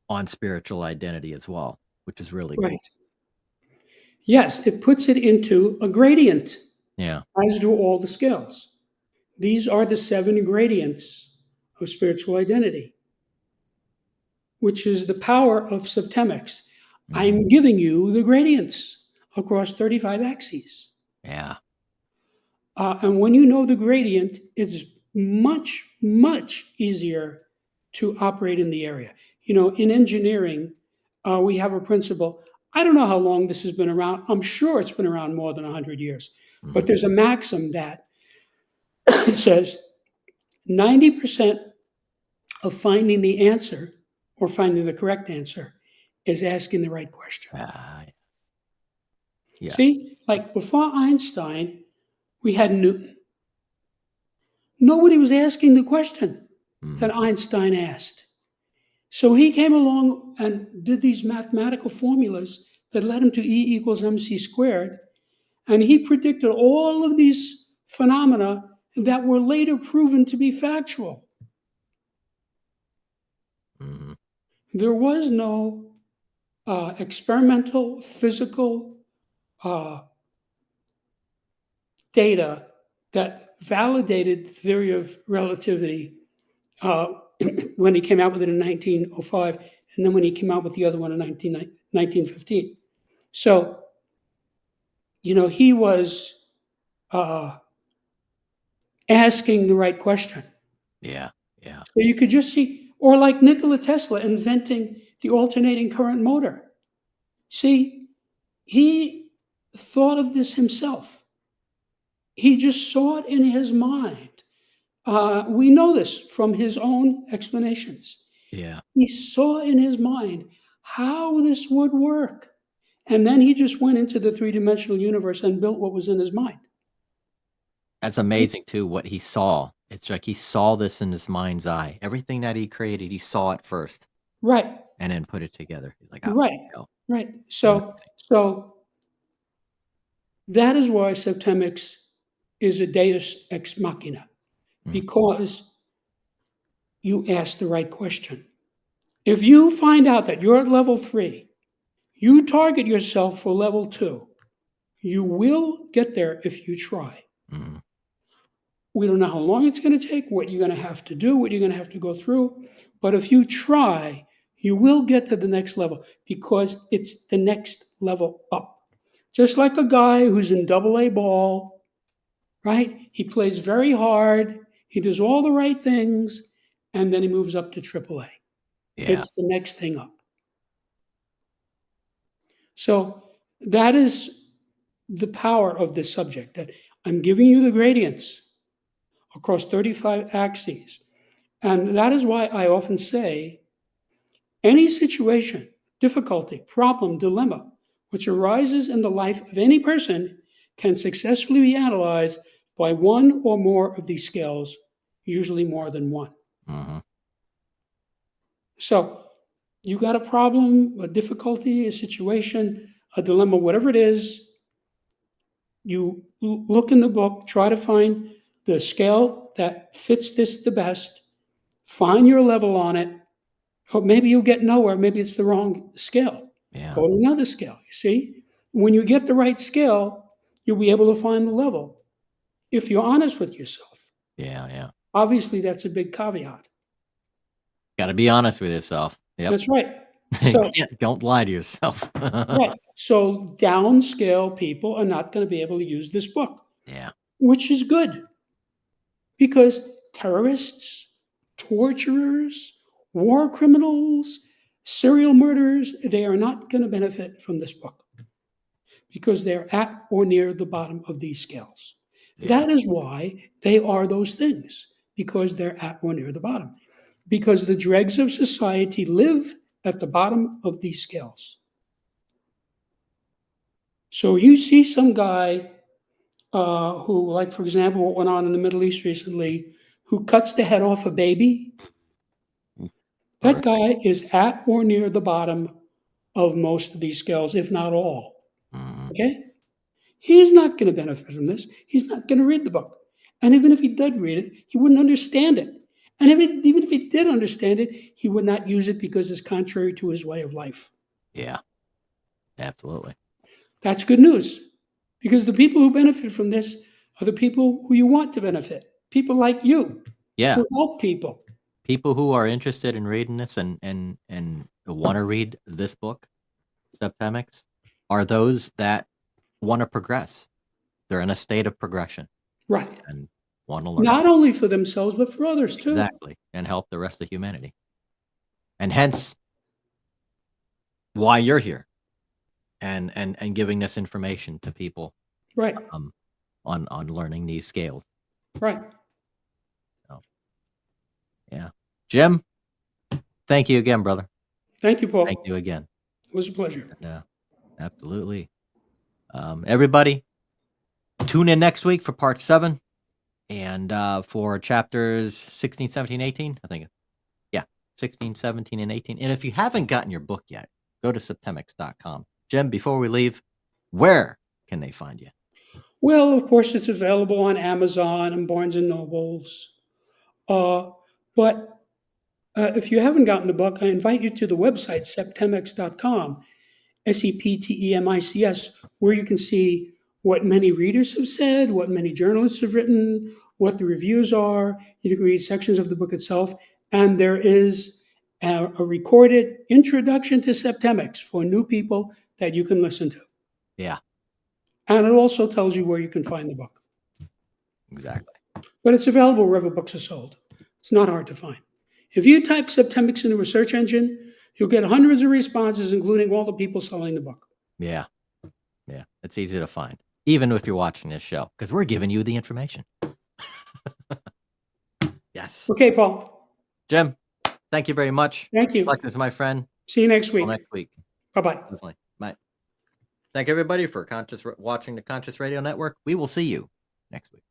on spiritual identity as well, which is really cool. Right. Yes, it puts it into a gradient, Yeah. as do all the scales. These are the 7 gradients of spiritual identity, which is the power of Septemics. Mhm. I'm giving you the gradients across 35 axes. Yeah. And when you know the gradient, it's much, much easier to operate in the area. You know, in engineering, we have a principle. I don't know how long this has been around. I'm sure it's been around more than 100 years. But there's a maxim that says 90% of finding the answer or finding the correct answer is asking the right question. Yeah. See, like before Einstein, we had Newton. Nobody was asking the question that Einstein asked. So he came along and did these mathematical formulas that led him to E equals mc squared. And he predicted all of these phenomena that were later proven to be factual. Mhm. There was no experimental physical data that validated the theory of relativity when he came out with it in 1905, and then when he came out with the other one in 1915. So, you know, he was asking the right question. Yeah. Yeah. So you could just see, or like Nikola Tesla inventing the alternating current motor. See, he thought of this himself. He just saw it in his mind. We know this from his own explanations. Yeah. He saw in his mind how this would work. And then he just went into the 3-dimensional universe and built what was in his mind. That's amazing too, what he saw. It's like he saw this in his mind's eye. Everything that he created, he saw it first Right, and then put it together. He's like, oh, right, hell. right. So that is why Septemics is a deus ex machina, because you ask the right question. If you find out that you're at level 3, you target yourself for level 2. You will get there if you try. Mhm. We don't know how long it's going to take, what you're going to have to do, what you're going to have to go through. But if you try, you will get to the next level because it's the next level up. Just like a guy who's in AA ball, right? He plays very hard, he does all the right things, and then he moves up to AAA. Yeah. It's the next thing up. So that is the power of this subject, that I'm giving you the gradients across 35 axes. And that is why I often say any situation, difficulty, problem, dilemma, which arises in the life of any person can successfully be analyzed by one or more of these scales, usually more than one. Mhm. So you got a problem, a difficulty, a situation, a dilemma, whatever it is, You look in the book, try to find the scale that fits this the best, find your level on it, or maybe you'll get nowhere, maybe it's the wrong scale. Yeah. Go to another scale. You see, when you get the right scale, you'll be able to find the level. If you're honest with yourself, Yeah. obviously that's a big caveat. Got to be honest with yourself. Yep. That's right. So, Don't lie to yourself. right. So downscale people are not going to be able to use this book, Yeah. which is good because terrorists, torturers, war criminals, serial murderers, they are not going to benefit from this book because they're at or near the bottom of these scales. Yeah. That is why they are those things, because they're at or near the bottom. Because the dregs of society live at the bottom of these scales. So you see some guy who, like, for example, what went on in the Middle East recently, who cuts the head off a baby. That guy is at or near the bottom of most of these scales, if not all. Mhm. Okay? He's not going to benefit from this. He's not going to read the book. And even if he did read it, he wouldn't understand it. And even if he did understand it, he would not use it because it's contrary to his way of life. Yeah. Absolutely. That's good news. Because the people who benefit from this are the people who you want to benefit. People like you Yeah. who help people. People who are interested in reading this and want to read this book, Septemics, are those that want to progress. They're in a state of progression Right. and want to learn. Not only for themselves, but for others too. Exactly. And help the rest of humanity. And hence why you're here and giving this information to people Right. on learning these scales. Right. So, yeah. Jim, thank you again, brother. Thank you, Paul. Thank you again. It was a pleasure. Absolutely. Everybody, tune in next week for part 7 and for chapters 16, 17, 18. I think, 16, 17, and 18. And if you haven't gotten your book yet, go to septemics.com. Jim, before we leave, where can they find you? Well, of course, it's available on Amazon and Barnes and Nobles. But if you haven't gotten the book, I invite you to the website, septemics.com, SEPTEMICS, where you can see what many readers have said, what many journalists have written, what the reviews are. You can read sections of the book itself. And there is a recorded introduction to Septemics for new people that you can listen to. Yeah, And it also tells you where you can find the book. exactly. But it's available wherever books are sold. It's not hard to find. If you type Septemics into a search engine, you'll get hundreds of responses, including all the people selling the book. Yeah. It's easy to find, even if you're watching this show, because we're giving you the information. Yes. Okay, Paul. Jim, thank you very much. Thank you. Like this, my friend. See you next week. Till next week. Bye-bye. Definitely. Bye. Thank everybody for watching the Conscious Radio Network. We will see you next week.